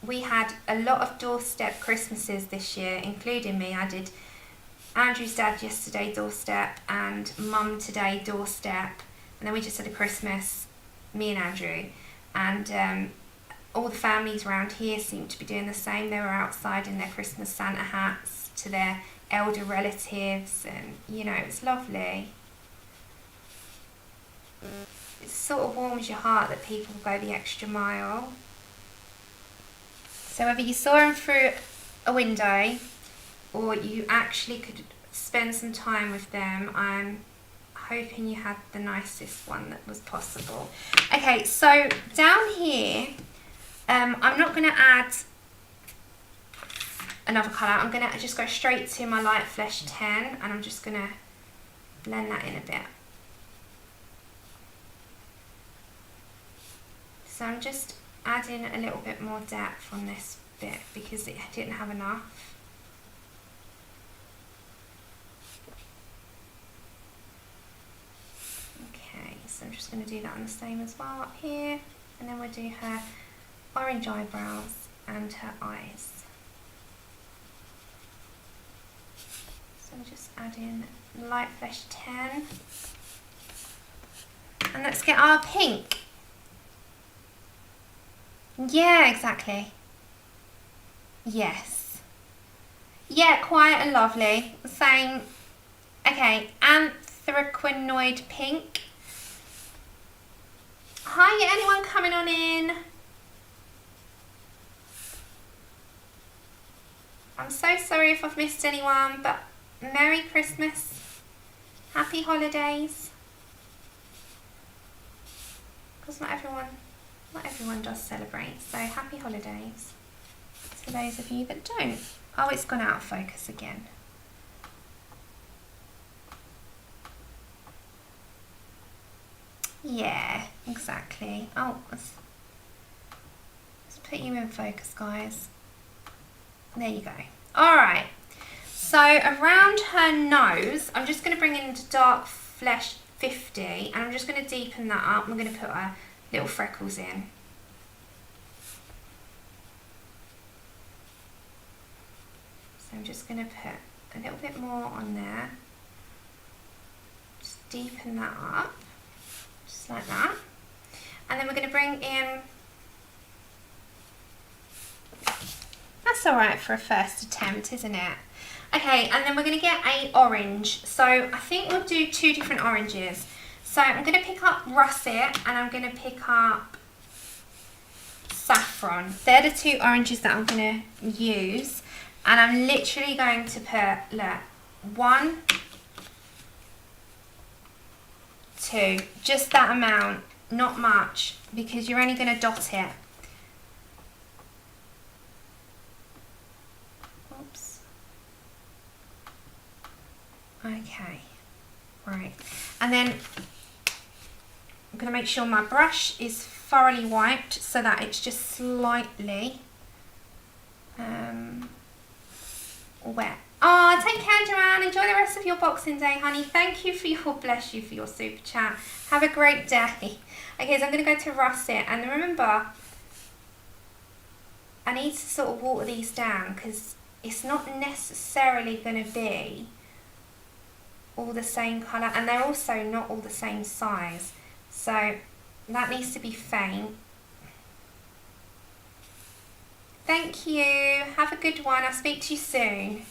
we had a lot of doorstep Christmases this year, including me. I did Andrew's dad yesterday doorstep, and mum today doorstep, and then we just had a Christmas, me and Andrew, and all the families around here seemed to be doing the same. They were outside in their Christmas Santa hats to their elder relatives, and you know, it's lovely. It sort of warms your heart that people go the extra mile. So whether you saw them through a window or you actually could spend some time with them, I'm hoping you had the nicest one that was possible. Okay, so down here, I'm not going to add another colour. I'm going to just go straight to my Light Flesh 10, and I'm just going to blend that in a bit. So I'm just adding a little bit more depth on this bit because it didn't have enough. Okay, so I'm just going to do that on the same as well up here, and then we'll do her orange eyebrows and her eyes. So I'm just adding Light Flesh 10, and let's get our pink. Yeah, exactly. Yes. Yeah, quiet and lovely. Same. Okay, anthraquinoid pink. Hi, anyone coming on in? I'm so sorry if I've missed anyone, but Merry Christmas. Happy holidays. Because not everyone does celebrate, so happy holidays to those of you that don't. Oh, it's gone out of focus again. Yeah, exactly. Oh, let's put you in focus, guys. There you go. Alright, so around her nose, I'm just going to bring in the Dark Flesh 50, and I'm just going to deepen that up. I'm going to put her little freckles in. So I'm just going to put a little bit more on there. Just deepen that up, just like that. And then we're going to bring in, that's alright for a first attempt, isn't it? Okay, and then we're going to get a orange. So I think we'll do two different oranges. So I'm going to pick up Russet and I'm going to pick up Saffron. They're the two oranges that I'm going to use. And I'm literally going to put, look, 1, to, just that amount, not much, because you're only going to dot it. Oops. Okay, right, and then I'm going to make sure my brush is thoroughly wiped so that it's just slightly wet. Oh, take care, Joanne. Enjoy the rest of your Boxing Day, honey. Thank you for your, bless you for your super chat. Have a great day. Okay, so I'm going to go to russet, and remember, I need to sort of water these down because it's not necessarily going to be all the same colour, and they're also not all the same size. So that needs to be faint. Thank you. Have a good one. I'll speak to you soon.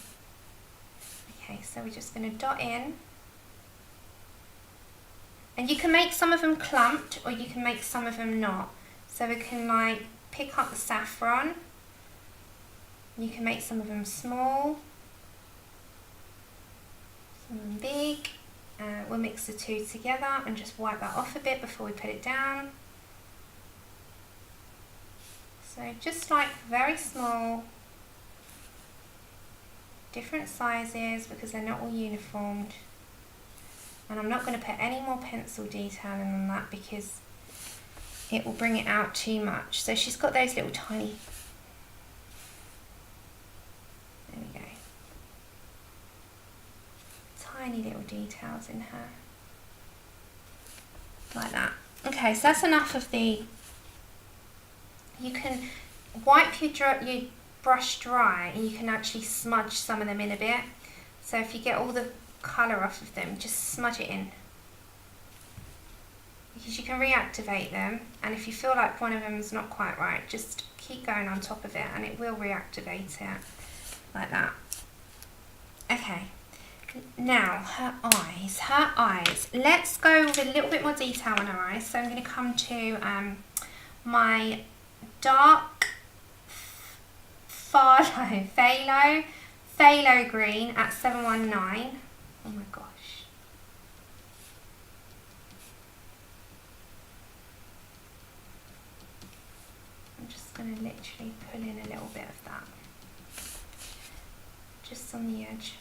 Okay, so we're just going to dot in. And you can make some of them clumped or you can make some of them not. So we can like pick up the saffron. You can make some of them small, some of them big. We'll mix the two together and just wipe that off a bit before we put it down. So just like very small, different sizes because they're not all uniformed. And I'm not going to put any more pencil detailing on that because it will bring it out too much. So she's got those little tiny, there we go, tiny little details in her, like that. Okay, so that's enough of the, you can wipe your brush dry and you can actually smudge some of them in a bit. So if you get all the colour off of them, just smudge it in. Because you can reactivate them, and if you feel like one of them is not quite right, just keep going on top of it and it will reactivate it, like that. Okay, now her eyes. Let's go with a little bit more detail on her eyes. So I'm going to come to my dark phthalo green at 719. Oh my gosh. I'm just going to literally pull in a little bit of that. Just on the edge.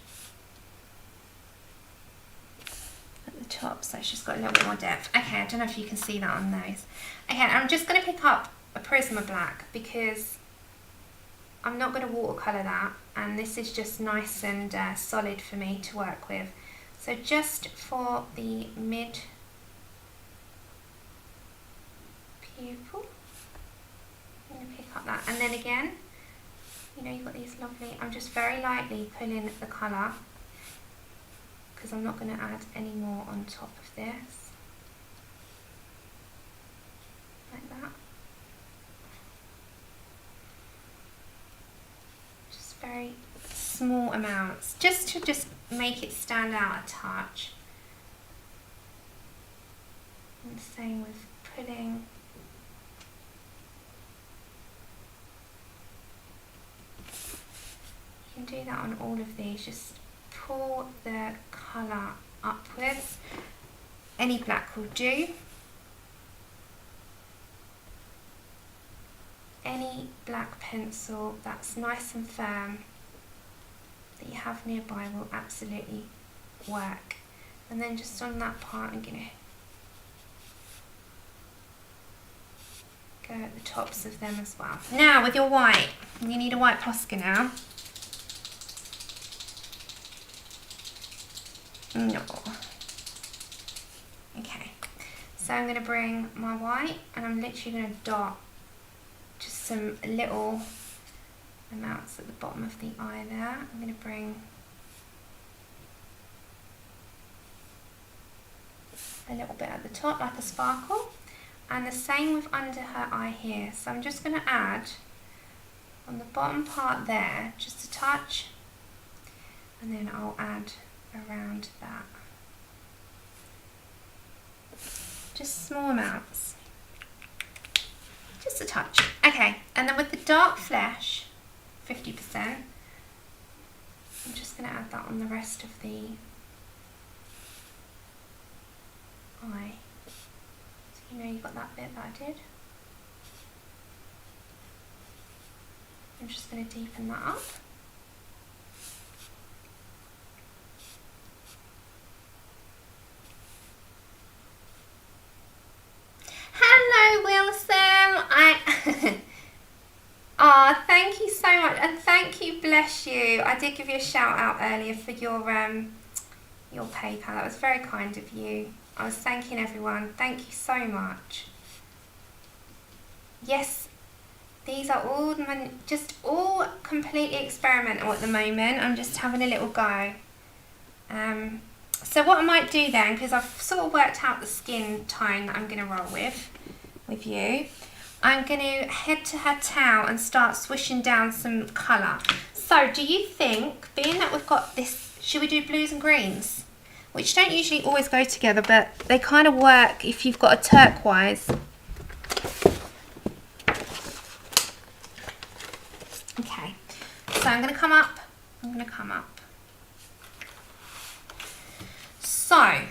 At the top, so she's got a little bit more depth. Okay, I don't know if you can see that on those. Okay, I'm just going to pick up a Prisma Black because I'm not going to watercolour that, and this is just nice and solid for me to work with. So just for the mid pupil, I'm going to pick up that, and then again, you know, you've got these lovely, I'm just very lightly pulling the colour because I'm not going to add any more on top of this, like that. Very small amounts, just to make it stand out a touch. And the same with putting. You can do that on all of these, just pull the colour upwards. Any black will do. Any black pencil that's nice and firm that you have nearby will absolutely work. And then just on that part, I'm going to go at the tops of them as well. Now with your white, you need a white Posca now. No. Okay, so I'm going to bring my white and I'm literally going to dot just some little amounts at the bottom of the eye there. I'm going to bring a little bit at the top like a sparkle, and the same with under her eye here. So I'm just going to add on the bottom part there just a touch, and then I'll add around that, just small amounts. Just a touch. Okay, and then with the dark flesh, 50%, I'm just going to add that on the rest of the eye. So you know you've got that bit that I did. I'm just going to deepen that up. Hello Wilson! Oh, thank you so much, and thank you, bless you. I did give you a shout out earlier for your PayPal. That was very kind of you. I was thanking everyone. Thank you so much. Yes, these are all just all completely experimental at the moment. I'm just having a little go. So what I might do then, because I've sort of worked out the skin tone that I'm going to roll with you, I'm going to head to her towel and start swishing down some colour. So do you think, being that we've got this, should we do blues and greens? Which don't usually always go together, but they kind of work if you've got a turquoise. Okay, so I'm going to come up. So,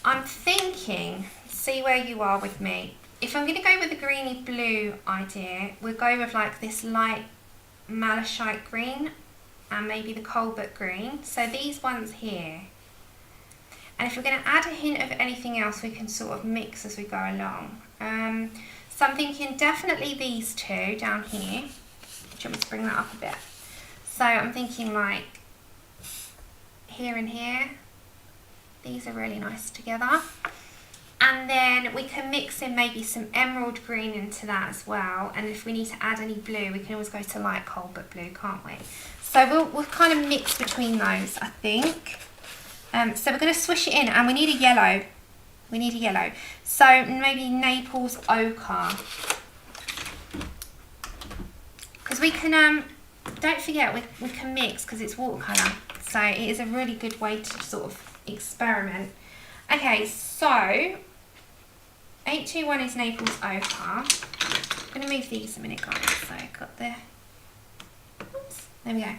I'm thinking, see where you are with me. If I'm going to go with the greeny blue idea, we'll go with like this light malachite green and maybe the cobalt green. So these ones here. And if we're going to add a hint of anything else, we can sort of mix as we go along. So I'm thinking definitely these two down here. Do you want me to bring that up a bit? So I'm thinking like here and here. These are really nice together. And then we can mix in maybe some emerald green into that as well. And if we need to add any blue, we can always go to light cobalt blue, can't we? So we'll kind of mix between those, I think. So we're going to swish it in, and we need a yellow. We need a yellow. So maybe Naples ochre. Because we can, don't forget, we can mix because it's watercolour. So it is a really good way to sort of experiment. Okay, so 821 is Naples ochre. I'm going to move these a minute, guys. So I've got the, oops, there we go.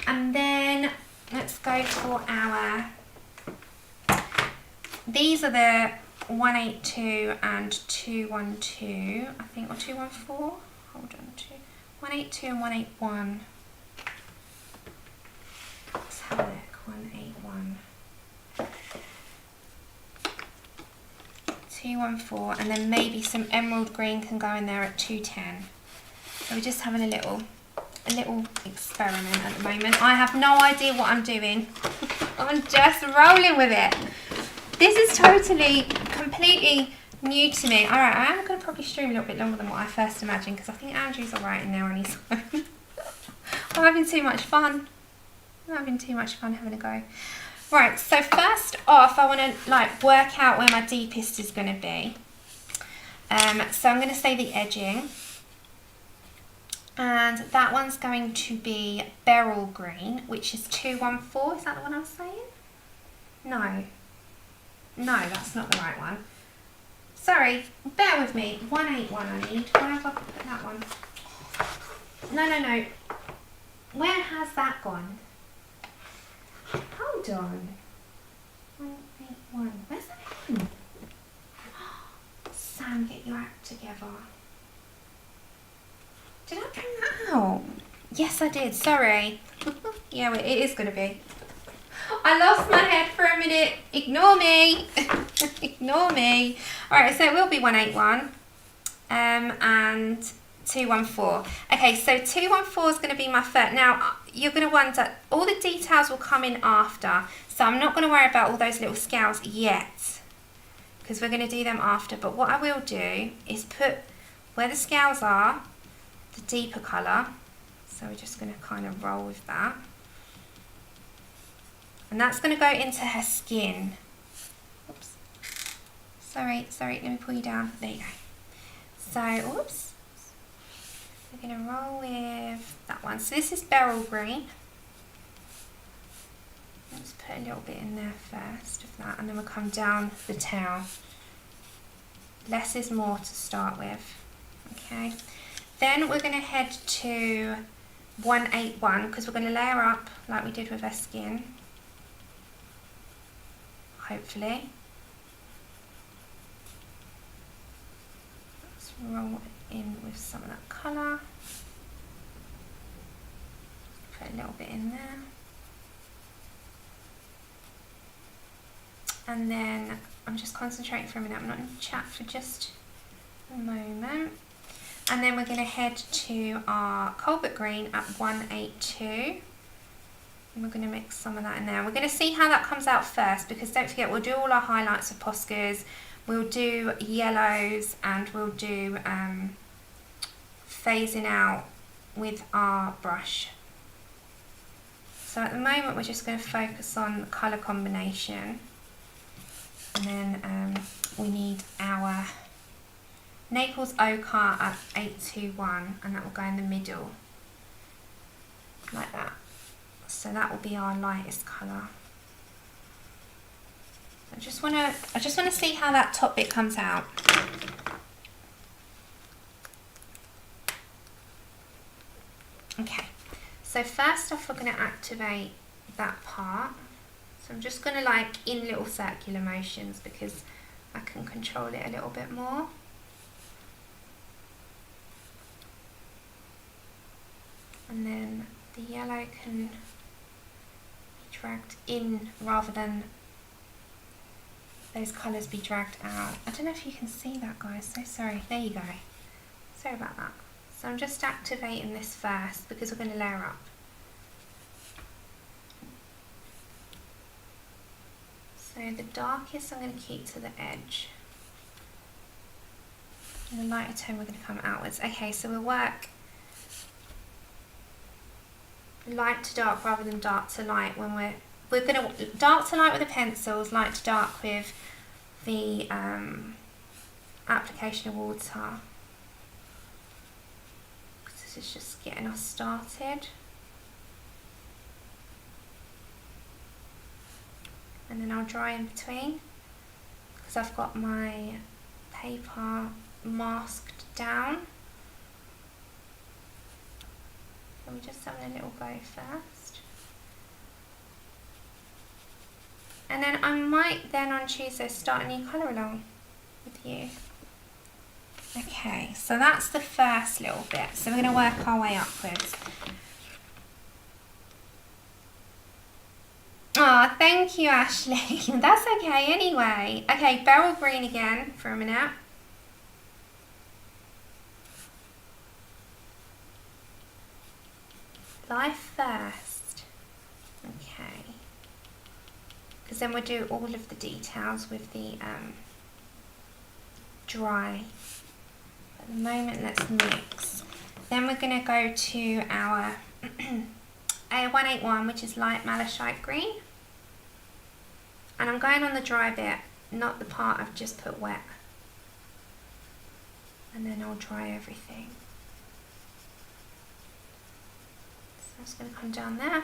And then let's go for our, these are the 182 and 212, I think, or 214. Hold on, 182 and 181. Let's have a look. 181. 214, and then maybe some emerald green can go in there at 210. So we're just having a little experiment at the moment. I have no idea what I'm doing. I'm just rolling with it. This is totally, completely new to me. Alright, I am going to probably stream a little bit longer than what I first imagined, because I think Andrew's alright in there on his own. I'm having too much fun. I'm having too much fun having a go. Right, so first off, I want to like work out where my deepest is going to be. So I'm going to say the edging. And that one's going to be beryl green, which is 214. Is that the one I was saying? No. No, that's not the right one. Sorry, bear with me. 181 I need. Where have I put that one? No. Where has that gone? Hold on. 181. Where's that gone? Sam, get your act together. Did I bring that out? Yes, I did. Sorry. Yeah, it is going to be. I lost my head for a minute. Ignore me. Ignore me. Alright, so it will be 181 and 214. Okay, so 214 is going to be my first. Now, you're going to wonder, all the details will come in after. So I'm not going to worry about all those little scales yet, because we're going to do them after. But what I will do is put where the scales are, the deeper colour. So we're just going to kind of roll with that. And that's going to go into her skin. Oops. Sorry, let me pull you down. There you go. So, oops. We're going to roll with that one. So this is beryl green. Let's put a little bit in there first of that, and then we'll come down the tail. Less is more to start with. Okay. Then we're going to head to 181, because we're going to layer up like we did with her skin. Hopefully. roll in with some of that colour. Put a little bit in there. And then I'm just concentrating for a minute. I'm not in chat for just a moment. And then we're going to head to our Colbert Green at 182. And we're going to mix some of that in there. We're going to see how that comes out first, because don't forget, we'll do all our highlights with Poscas, we'll do yellows, and we'll do phasing out with our brush. So at the moment we're just going to focus on the colour combination, and then we need our Naples Ochre at 821, and that will go in the middle like that. So that will be our lightest colour. I just want to see how that top bit comes out. Okay, so first off we're going to activate that part. So I'm just going to like in little circular motions because I can control it a little bit more. And then the yellow can be dragged in rather than those colours be dragged out. I don't know if you can see that, guys, so sorry. There you go. Sorry about that. So I'm just activating this first because we're going to layer up. So the darkest I'm going to keep to the edge. And the lighter tone we're going to come outwards. Okay, so we'll work light to dark rather than dark to light when we're going to dark to light with the pencils, light to dark with the application of water. This is just getting us started. And then I'll dry in between because I've got my paper masked down. So we're just having a little go first. And then I might then on Tuesday start a new colour along with you. Okay, so that's the first little bit. So we're going to work our way upwards. Oh, thank you, Ashley. That's okay anyway. Okay, beryl green again for a minute. Life first. Okay. Because then we'll do all of the details with the dry. At the moment, let's mix. Then we're going to go to our A181, which is light malachite green. And I'm going on the dry bit, not the part I've just put wet. And then I'll dry everything. So I'm just going to come down there.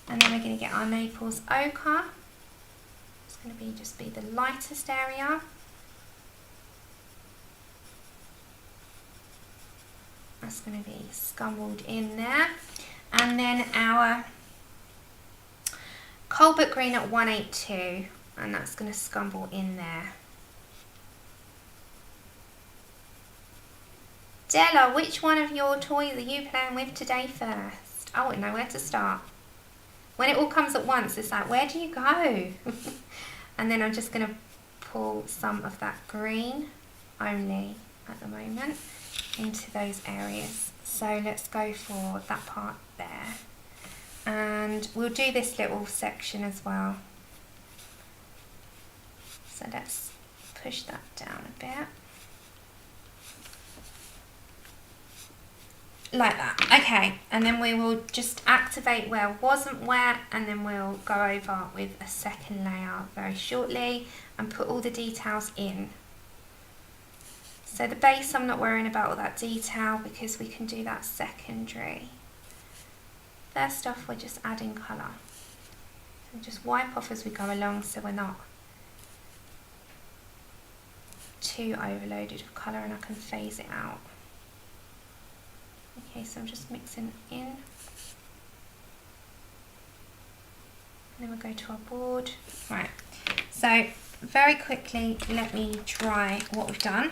And then we're going to get our Naples Ochre. It's going to just be the lightest area. That's going to be scumbled in there. And then our Colbert Green at 182, and that's going to scumble in there. Della, which one of your toys are you playing with today first? I wouldn't know where to start. When it all comes at once, it's like, where do you go? And then I'm just going to pull some of that green only at the moment into those areas. So let's go for that part there. And we'll do this little section as well. So let's push that down a bit. Like that. Okay, and then we will just activate where it wasn't wet, and then we'll go over with a second layer very shortly and put all the details in. So the base, I'm not worrying about all that detail because we can do that secondary. First off, we're just adding colour. So just wipe off as we go along so we're not too overloaded with colour, and I can phase it out. Okay, so I'm just mixing in. And then we'll go to our board. Right, so very quickly, let me dry what we've done.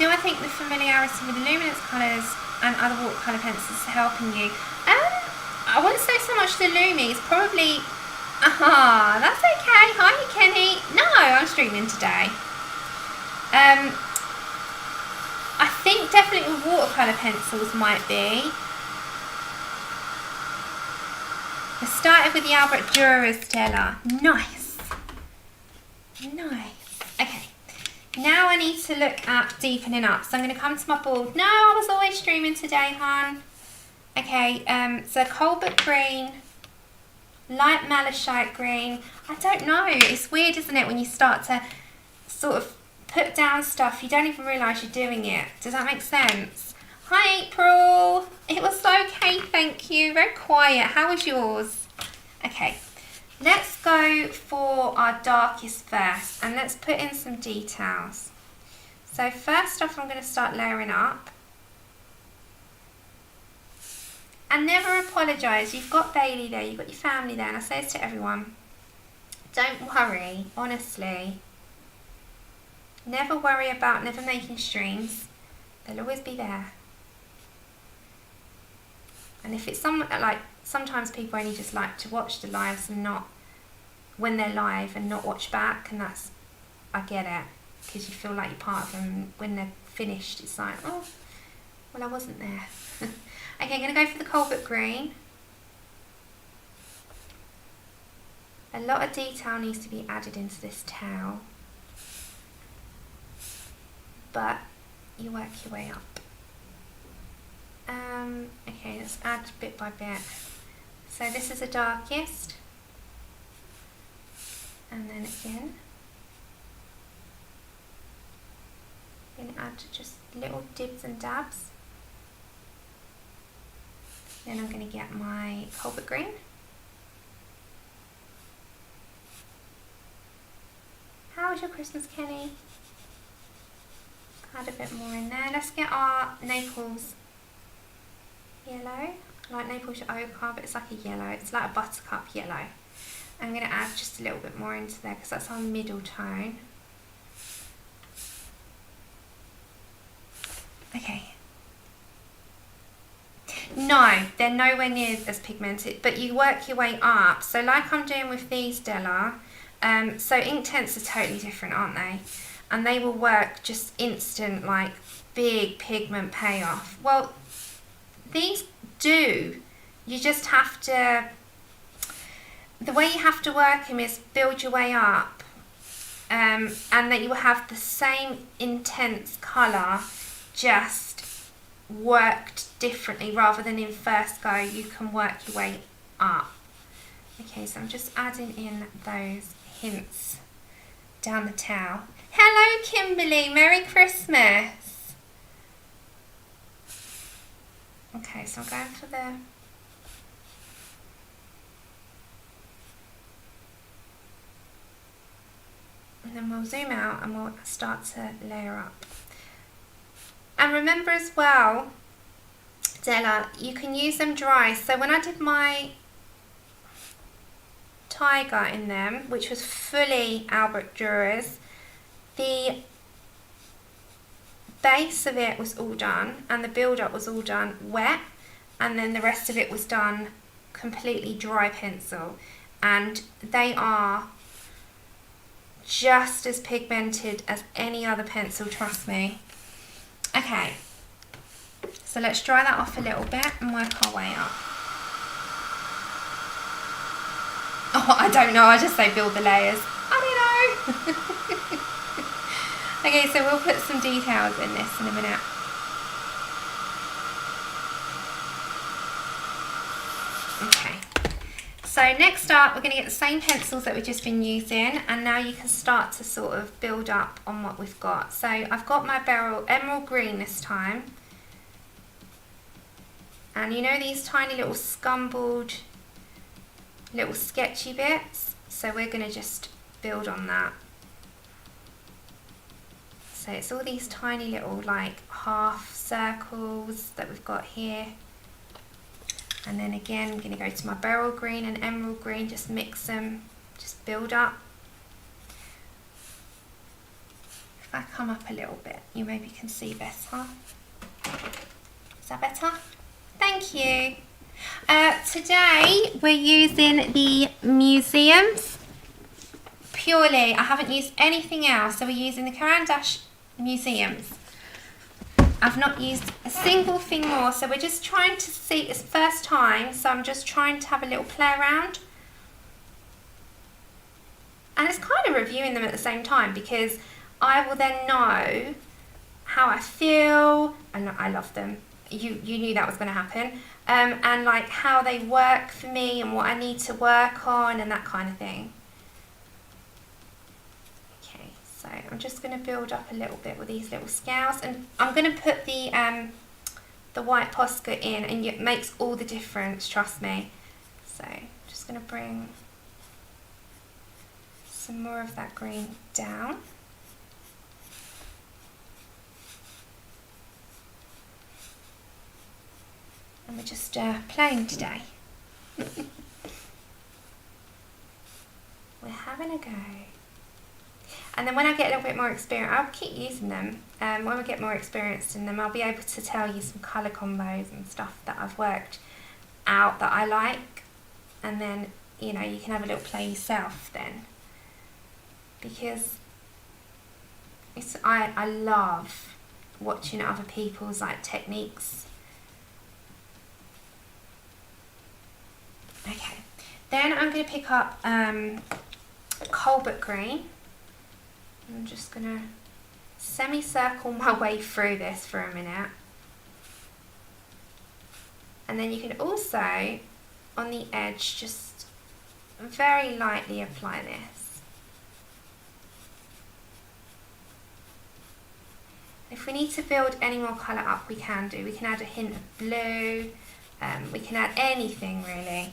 Do I think the familiarity with the luminance colours and other watercolour pencils is helping you? I wouldn't say so much the Lumies, probably, that's okay. Hi Kenny. No, I'm streaming today. I think definitely with watercolour pencils might be. I started with the Albert Dürer Stella. Nice. Nice. Okay. Now I need to look at deepening up. So I'm going to come to my board. No, I was always streaming today, hon. Okay, so Colbert green, light malachite green. I don't know. It's weird, isn't it, when you start to sort of put down stuff, you don't even realise you're doing it. Does that make sense? Hi, April. It was okay, thank you. Very quiet. How was yours? Okay, let's go for our darkest first, and let's put in some details. So first off, I'm going to start layering up. And never apologise. You've got Bailey there, you've got your family there, and I say this to everyone. Don't worry, honestly. Never worry about never making streams. They'll always be there. And if it's someone like, sometimes people only just like to watch the lives and not when they're live and not watch back, and that's, I get it, because you feel like you're part of them. When they're finished, it's like, oh, well, I wasn't there. Okay, I'm going to go for the Colbert green. A lot of detail needs to be added into this towel, but you work your way up. Okay, let's add bit by bit. So this is the darkest, and then again, I'm going to add just little dibs and dabs. Then I'm going to get my Colbert green. How was your Christmas, Kenny? Add a bit more in there. Let's get our Naples yellow. Like Naples ochre, but it's like a yellow. It's like a buttercup yellow. I'm going to add just a little bit more into there because that's our middle tone. Okay. No, they're nowhere near as pigmented, but you work your way up. So like I'm doing with these, Della, so ink tints are totally different, aren't they? And they will work just instant, like big pigment payoff. Well, these do. You just have to, the way you have to work them is build your way up, and that you will have the same intense colour, just worked differently. Rather than in first go, you can work your way up. Okay, so I'm just adding in those hints down the towel. Hello Kimberly, Merry Christmas. Okay, so I'm going for the and then we'll zoom out and we'll start to layer up. And remember as well, Della, you can use them dry. So when I did my Tiger in them, which was fully Albert Dürer's, the base of it was all done and the build-up was all done wet, and then the rest of it was done completely dry pencil, and they are just as pigmented as any other pencil, trust me. Okay, so let's dry that off a little bit and work our way up. Oh, I don't know, I just say build the layers. I don't know. Okay, so we'll put some details in this in a minute. Okay, so next up we're going to get the same pencils that we've just been using, and now you can start to sort of build up on what we've got. So I've got my barrel emerald green this time, and you know these tiny little scumbled little sketchy bits, so we're going to just build on that. So it's all these tiny little like half circles that we've got here. And then again, I'm going to go to my beryl green and emerald green, just mix them, just build up. If I come up a little bit, you maybe can see better. Is that better? Thank you. Today we're using the museums purely. I haven't used anything else, so we're using the Caran D'ache Museums. I've not used a single thing more, so we're just trying to see, it's first time, so I'm just trying to have a little play around. And it's kind of reviewing them at the same time, because I will then know how I feel, and I love them. You knew that was going to happen. And like how they work for me and what I need to work on and that kind of thing. So I'm just going to build up a little bit with these little scales, and I'm going to put the white Posca in, and it makes all the difference, trust me. So I'm just going to bring some more of that green down. And we're just playing today. We're having a go. And then when I get a little bit more experience, I'll keep using them. When I get more experienced in them, I'll be able to tell you some colour combos and stuff that I've worked out that I like. And then, you know, you can have a little play yourself then. Because I love watching other people's like techniques. Okay, then I'm going to pick up Cobalt Green. I'm just going to semicircle my way through this for a minute. And then you can also, on the edge, just very lightly apply this. If we need to build any more colour up, we can do. We can add a hint of blue. We can add anything, really.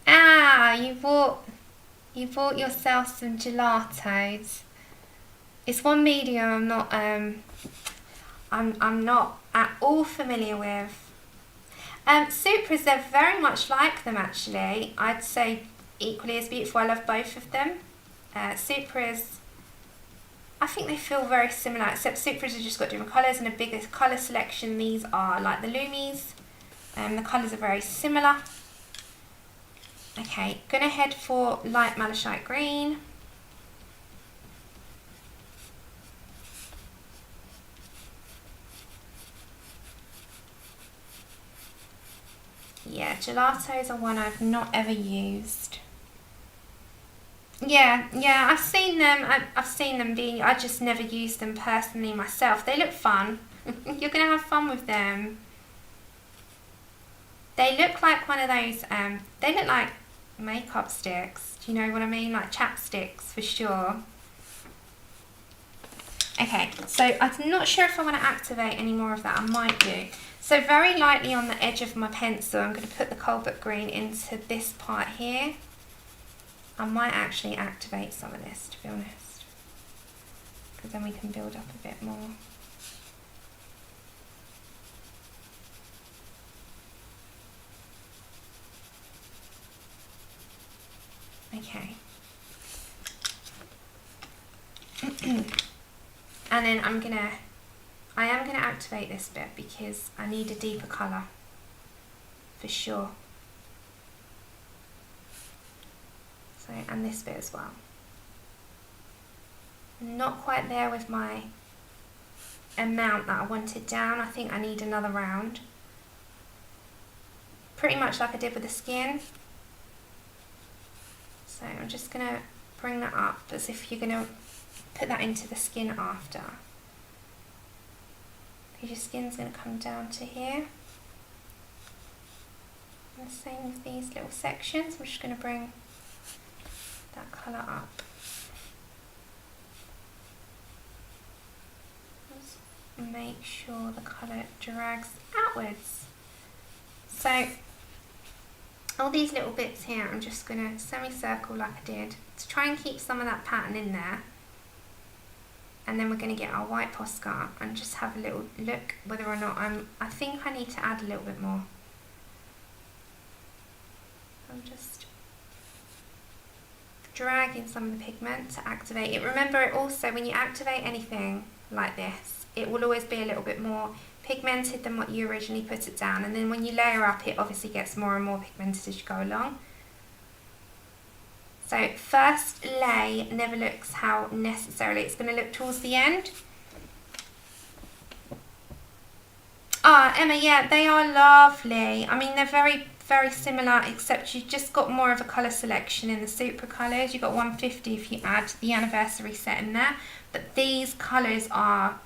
Ah, you bought yourself some gelatos. It's one medium I'm not at all familiar with. Supras, they're very much like them actually. I'd say equally as beautiful. I love both of them. Supras, I think they feel very similar, except Supras have just got different colours and a bigger colour selection. These are like the Lumis. The colours are very similar. Okay, gonna head for light malachite green. Yeah, gelatos are one I've not ever used. Yeah, I've seen them. I've seen them being. I just never used them personally myself. They look fun. You're gonna have fun with them. They look like one of those. They look like makeup sticks. Do you know what I mean? Like chapsticks for sure. Okay, so I'm not sure if I want to activate any more of that. I might do. So very lightly on the edge of my pencil, I'm going to put the Cobalt Green into this part here. I might actually activate some of this, to be honest, because then we can build up a bit more. Okay. And then I am gonna activate this bit because I need a deeper colour for sure. So, and this bit as well. Not quite there with my amount that I wanted down. I think I need another round. Pretty much like I did with the skin. So I'm just going to bring that up as if you're going to put that into the skin after. Because your skin's going to come down to here. And the same with these little sections. I'm just going to bring that colour up. Just make sure the colour drags outwards. So all these little bits here, I'm just going to semicircle like I did to try and keep some of that pattern in there. And then we're going to get our white Posca and just have a little look whether or not I think I need to add a little bit more. I'm just drag in some of the pigment to activate it. Remember, it also, when you activate anything like this, it will always be a little bit more pigmented than what you originally put it down, and then when you layer up, it obviously gets more and more pigmented as you go along. So first lay never looks how necessarily it's going to look towards the end. Ah, Emma, yeah, they are lovely. I mean, they're very, very similar, except you've just got more of a colour selection in the super colours. You've got 150 if you add the anniversary set in there. But these colours are,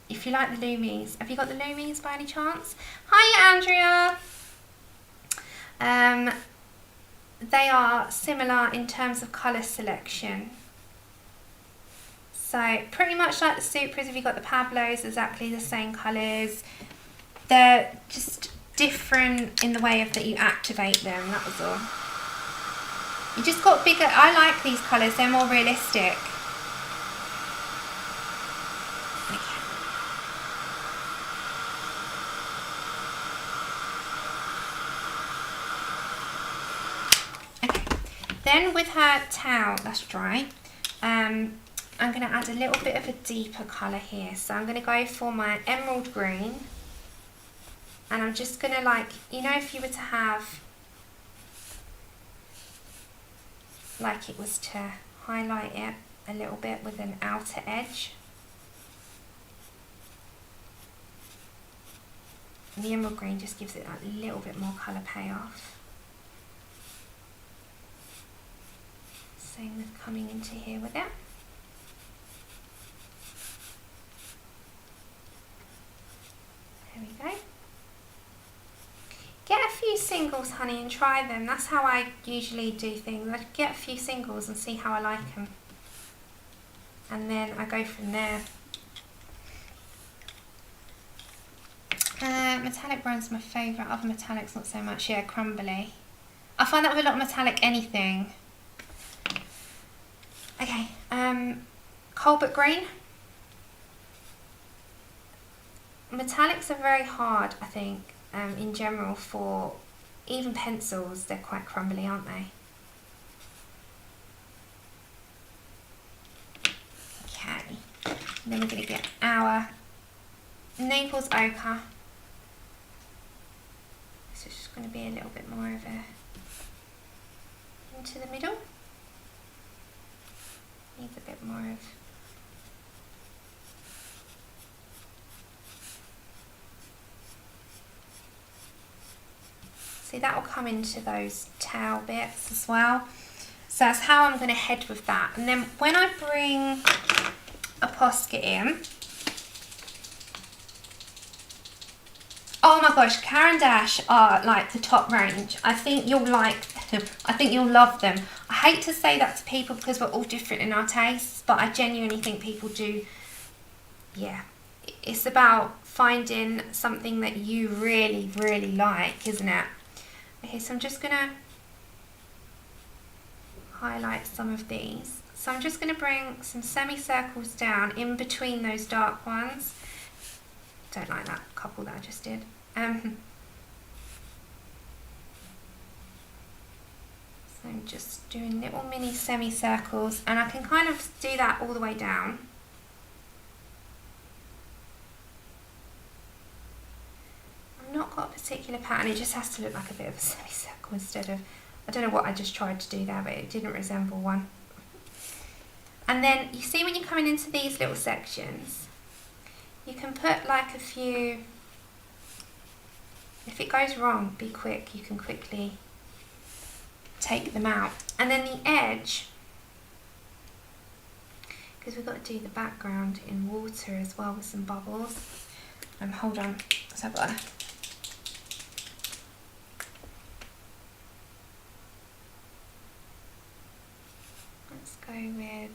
if you like the Loomies, have you got the Loomies by any chance? Hi, Andrea. They are similar in terms of colour selection. So pretty much like the Supras, if you've got the Pablos, exactly the same colours. They're just different in the way of that you activate them, that was all. You just got bigger, I like these colours, they're more realistic. Okay, then with her towel, that's dry, I'm going to add a little bit of a deeper colour here. So I'm going to go for my emerald green. And I'm just going to, like, you know, if you were to have, like it was to highlight it a little bit with an outer edge. And the emerald green just gives it like a little bit more colour payoff. Same with coming into here with it. There we go. Get a few singles, honey, and try them. That's how I usually do things. I get a few singles and see how I like them. And then I go from there. Metallic brown's my favourite. Other metallics, not so much. Yeah, crumbly. I find that with a lot of metallic anything. Okay, Colbert green. Metallics are very hard, I think. In general, for even pencils, they're quite crumbly, aren't they? Okay, and then we're going to get our Naples ochre. So it's just going to be a little bit more of a into the middle. Needs a bit more of. See, that will come into those tail bits as well. So that's how I'm going to head with that. And then when I bring a Posca in, oh my gosh, Caran D'ache are like the top range. I think you'll like them. I think you'll love them. I hate to say that to people because we're all different in our tastes, but I genuinely think people do, yeah. It's about finding something that you really, really like, isn't it? Okay, so I'm just going to highlight some of these. So I'm just going to bring some semicircles down in between those dark ones. Don't like that couple that I just did. So I'm just doing little mini semicircles, and I can kind of do that all the way down. Not got a particular pattern, it just has to look like a bit of a semicircle instead of, I don't know what I just tried to do there, but it didn't resemble one. And then you see when you're coming into these little sections, you can put like a few, if it goes wrong, be quick, you can quickly take them out. And then the edge, because we've got to do the background in water as well with some bubbles. Hold on, let's have a let's go with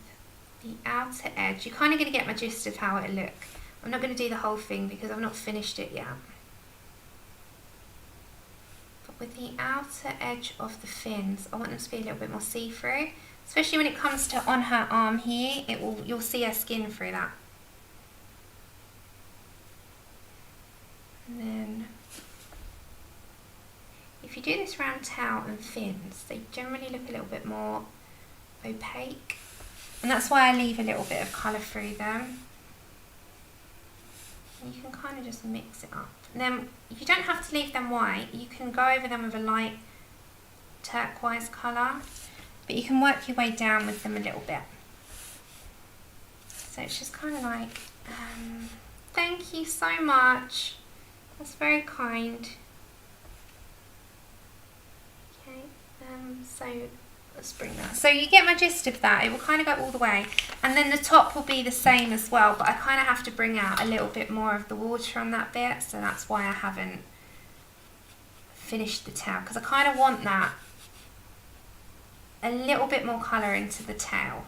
the outer edge. You're kind of going to get my gist of how it'll look. I'm not going to do the whole thing because I've not finished it yet. But with the outer edge of the fins, I want them to be a little bit more see-through. Especially when it comes to on her arm here, you'll see her skin through that. And then, if you do this around tail and fins, they generally look a little bit more opaque. And that's why I leave a little bit of colour through them. And you can kind of just mix it up. And then you don't have to leave them white. You can go over them with a light turquoise colour. But you can work your way down with them a little bit. So it's just kind of like, thank you so much. That's very kind. Okay, so let's bring that. So you get my gist of that. It will kind of go all the way. And then the top will be the same as well, but I kind of have to bring out a little bit more of the water on that bit. So that's why I haven't finished the tail, because I kind of want that a little bit more colour into the tail.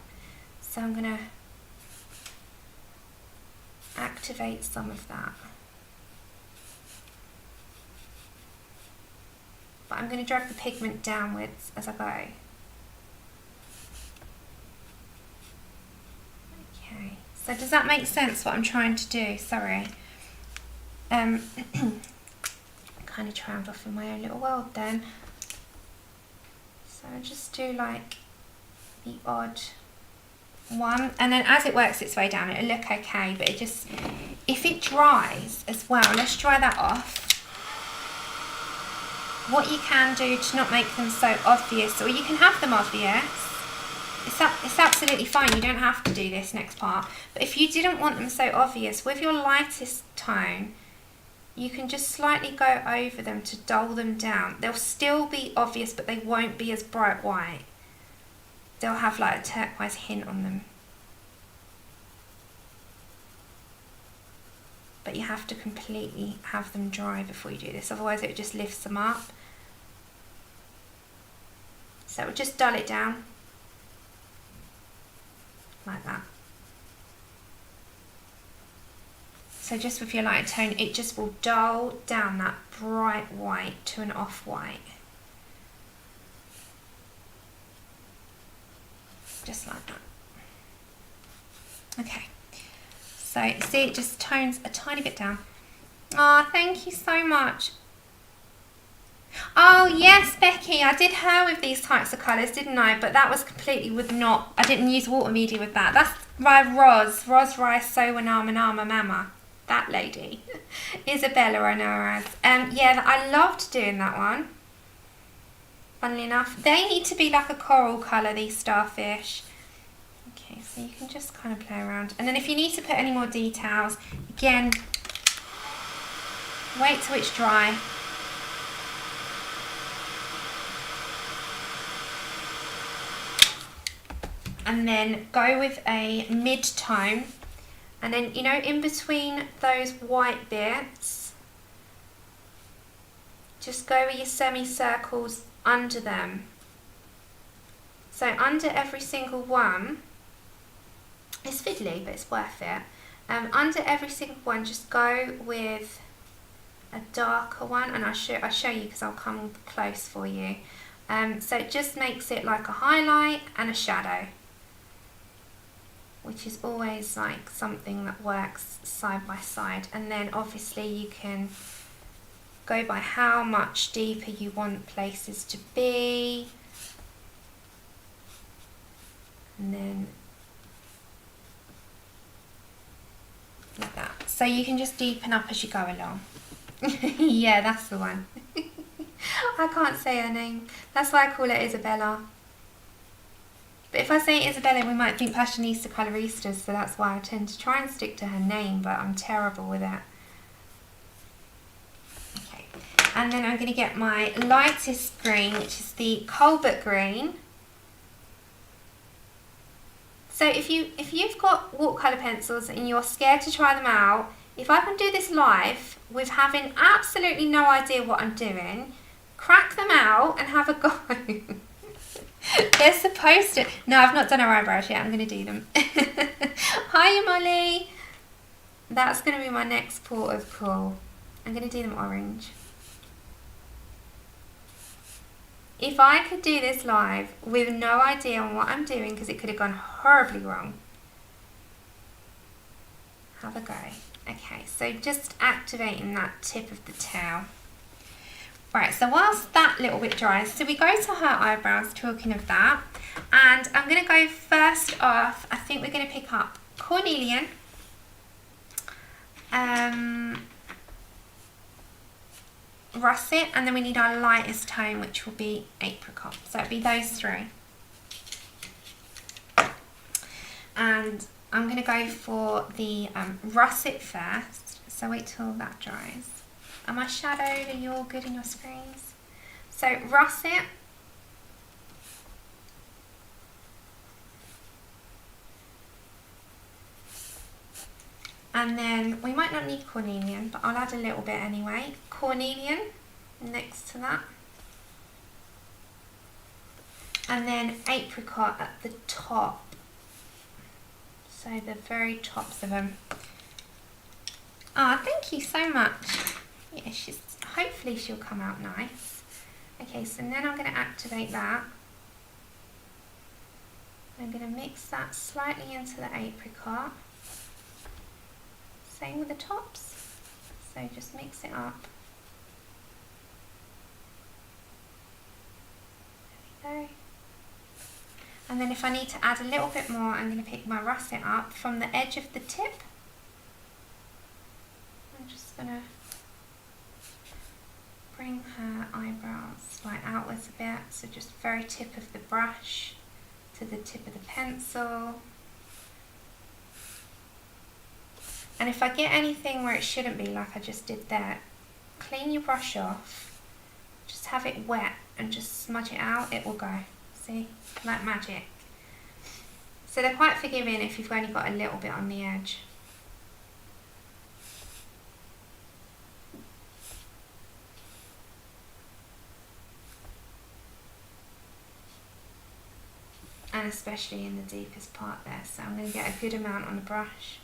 So I'm going to activate some of that. But I'm going to drag the pigment downwards as I go. Okay, so does that make sense what I'm trying to do? Sorry. Kind of trailed off in my own little world then. So I'll just do like the odd one, and then as it works its way down it'll look okay, but it just, if it dries as well, let's dry that off. What you can do to not make them so obvious, or you can have them obvious, it's absolutely fine, you don't have to do this next part, but if you didn't want them so obvious, with your lightest tone you can just slightly go over them to dull them down. They'll still be obvious, but they won't be as bright white. They'll have like a turquoise hint on them. But you have to completely have them dry before you do this, otherwise it just lifts them up. So we'll just dull it down. Like that. So just with your light tone, it just will dull down that bright white to an off-white. Just like that. Okay. So see, it just tones a tiny bit down. Oh, thank you so much. Oh yes, Becky, I did hair with these types of colours, didn't I? But that was completely I didn't use water media with that. That's by Roz Rice So Nama Mama. That lady. Isabella, I know her as. Yeah, I loved doing that one. Funnily enough. They need to be like a coral colour, these starfish. Okay, so you can just kind of play around. And then if you need to put any more details, again, wait till it's dry. And then go with a mid-tone. And then, you know, in between those white bits, just go with your semicircles under them. So under every single one, it's fiddly, but it's worth it. Under every single one, just go with a darker one, and I'll show you because I'll come close for you. So it just makes it like a highlight and a shadow, which is always like something that works side by side. And then obviously you can go by how much deeper you want places to be. And then like that. So you can just deepen up as you go along. Yeah, that's the one. I can't say her name. That's why I call it Isabella. But if I say Isabella, we might think Passionista Coloristas, so that's why I tend to try and stick to her name, but I'm terrible with it. Okay, and then I'm going to get my lightest green, which is the Colbert green. So if you've got watercolour pencils and you're scared to try them out, if I can do this live with having absolutely no idea what I'm doing, crack them out and have a go. They're supposed to. No, I've not done her eyebrows yet. I'm going to do them. Hiya, Molly. That's going to be my next port of call. I'm going to do them orange. If I could do this live with no idea on what I'm doing, because it could have gone horribly wrong, have a go. Okay, so just activating that tip of the tail. Right, so whilst that little bit dries, so we go to her eyebrows, talking of that, And I'm going to go first off, I think we're going to pick up cornelian, russet, and then we need our lightest tone, which will be apricot. So it'll be those three. And I'm going to go for the russet first, so wait till that dries. Am I shadowed? Are you all good in your screens? So russet. And then we might not need cornelian, but I'll add a little bit anyway. Cornelian next to that. And then apricot at the top. So the very tops of them. Ah, thank you so much. Yeah, hopefully she'll come out nice. Okay, so then I'm going to activate that. I'm going to mix that slightly into the apricot. Same with the tops. So just mix it up. There we go. And then if I need to add a little bit more, I'm going to pick my russet up from the edge of the tip. I'm just going to bring her eyebrows like outwards a bit. So just very tip of the brush to the tip of the pencil. And if I get anything where it shouldn't be, like I just did there, clean your brush off, just have it wet and just smudge it out, it will go. See, like magic. So they're quite forgiving if you've only got a little bit on the edge. And especially in the deepest part there. So I'm going to get a good amount on the brush.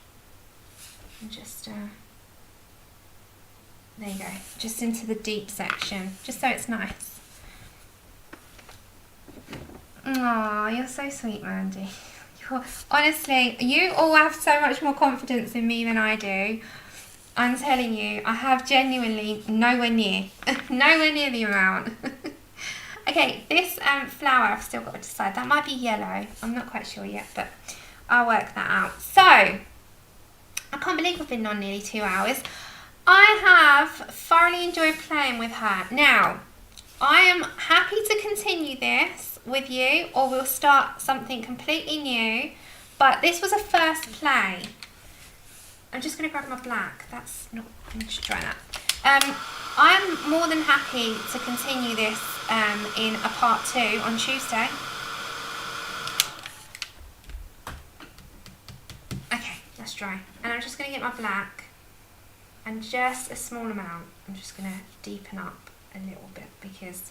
And just, there you go, just into the deep section, just so it's nice. Oh, you're so sweet, Mandy. Honestly, you all have so much more confidence in me than I do. I'm telling you, I have genuinely nowhere near the amount. Okay, this flower I've still got to decide. That might be yellow. I'm not quite sure yet, but I'll work that out. So, I can't believe I've been on nearly 2 hours. I have thoroughly enjoyed playing with her. Now, I am happy to continue this with you, or we'll start something completely new. But this was a first play. I'm just going to grab my black. That's not, let me just try that. I'm more than happy to continue this in a part 2 on Tuesday. Okay, that's dry. And I'm just going to get my black and just a small amount. I'm just going to deepen up a little bit because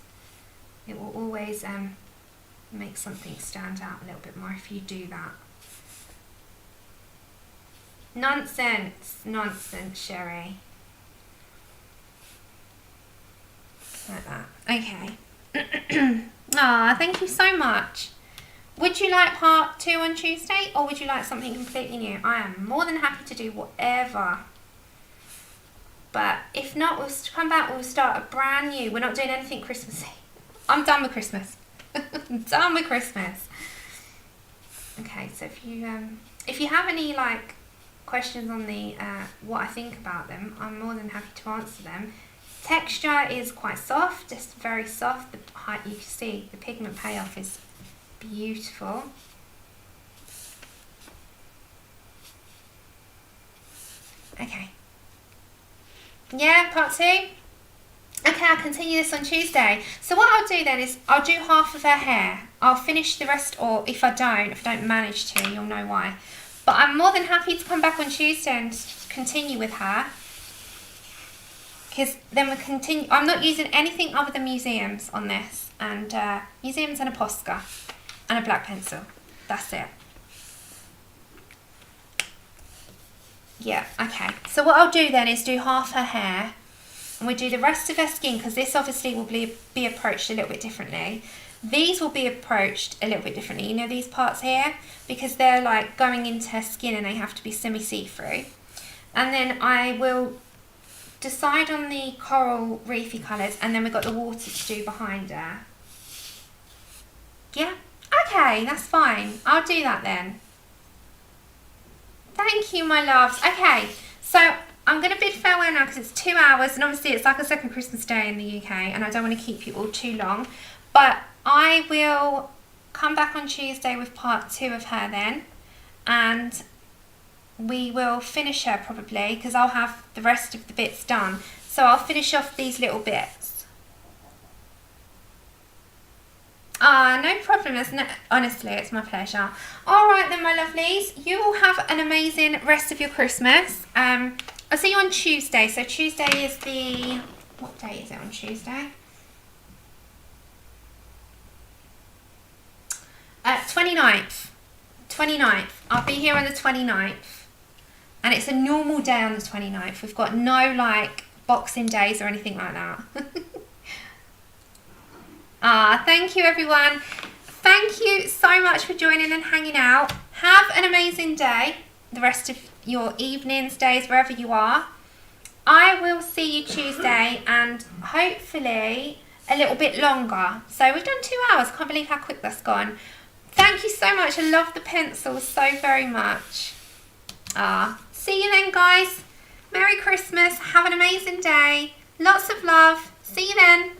it will always make something stand out a little bit more if you do that. Nonsense, nonsense, Sherry. Like that. Okay. Ah, thank you so much. Would you like part 2 on Tuesday, or would you like something completely new? I am more than happy to do whatever. But if not, we'll come back, we'll start a brand new. We're not doing anything Christmassy. I'm done with Christmas. I'm done with Christmas. Okay, so if you have any like questions on the what I think about them, I'm more than happy to answer them. Texture is quite soft, just very soft. The height, you can see the pigment payoff is beautiful. Okay. Yeah, part 2. Okay, I'll continue this on Tuesday. So what I'll do then is I'll do half of her hair. I'll finish the rest, or if I don't manage to, you'll know why. But I'm more than happy to come back on Tuesday and continue with her. Because then we'll continue. I'm not using anything other than museums on this. And museums and a Posca. And a black pencil. That's it. Yeah, okay. So what I'll do then is do half her hair. And we do the rest of her skin, because this obviously will be approached a little bit differently. These will be approached a little bit differently. You know these parts here? Because they're like going into her skin and they have to be semi-see-through. And then I will decide on the coral reefy colours, and then we've got the water to do behind her. Yeah? Okay, that's fine. I'll do that then. Thank you, my loves. Okay, so I'm going to bid farewell now because it's 2 hours, and obviously it's like a second Christmas day in the UK, and I don't want to keep you all too long. But I will come back on Tuesday with part 2 of her then, and we will finish her probably because I'll have the rest of the bits done. So I'll finish off these little bits. No problem, isn't it? Honestly, it's my pleasure. Alright then, my lovelies, you all have an amazing rest of your Christmas. I'll see you on Tuesday. So Tuesday is the... what day is it on Tuesday? 29th. 29th. I'll be here on the 29th. And it's a normal day on the 29th. We've got no, like, Boxing Days or anything like that. Thank you, everyone. Thank you so much for joining and hanging out. Have an amazing day. The rest of your evenings, days, wherever you are. I will see you Tuesday and hopefully a little bit longer. So we've done 2 hours. Can't believe how quick that's gone. Thank you so much. I love the pencils so very much. See you then, guys. Merry Christmas. Have an amazing day. Lots of love. See you then.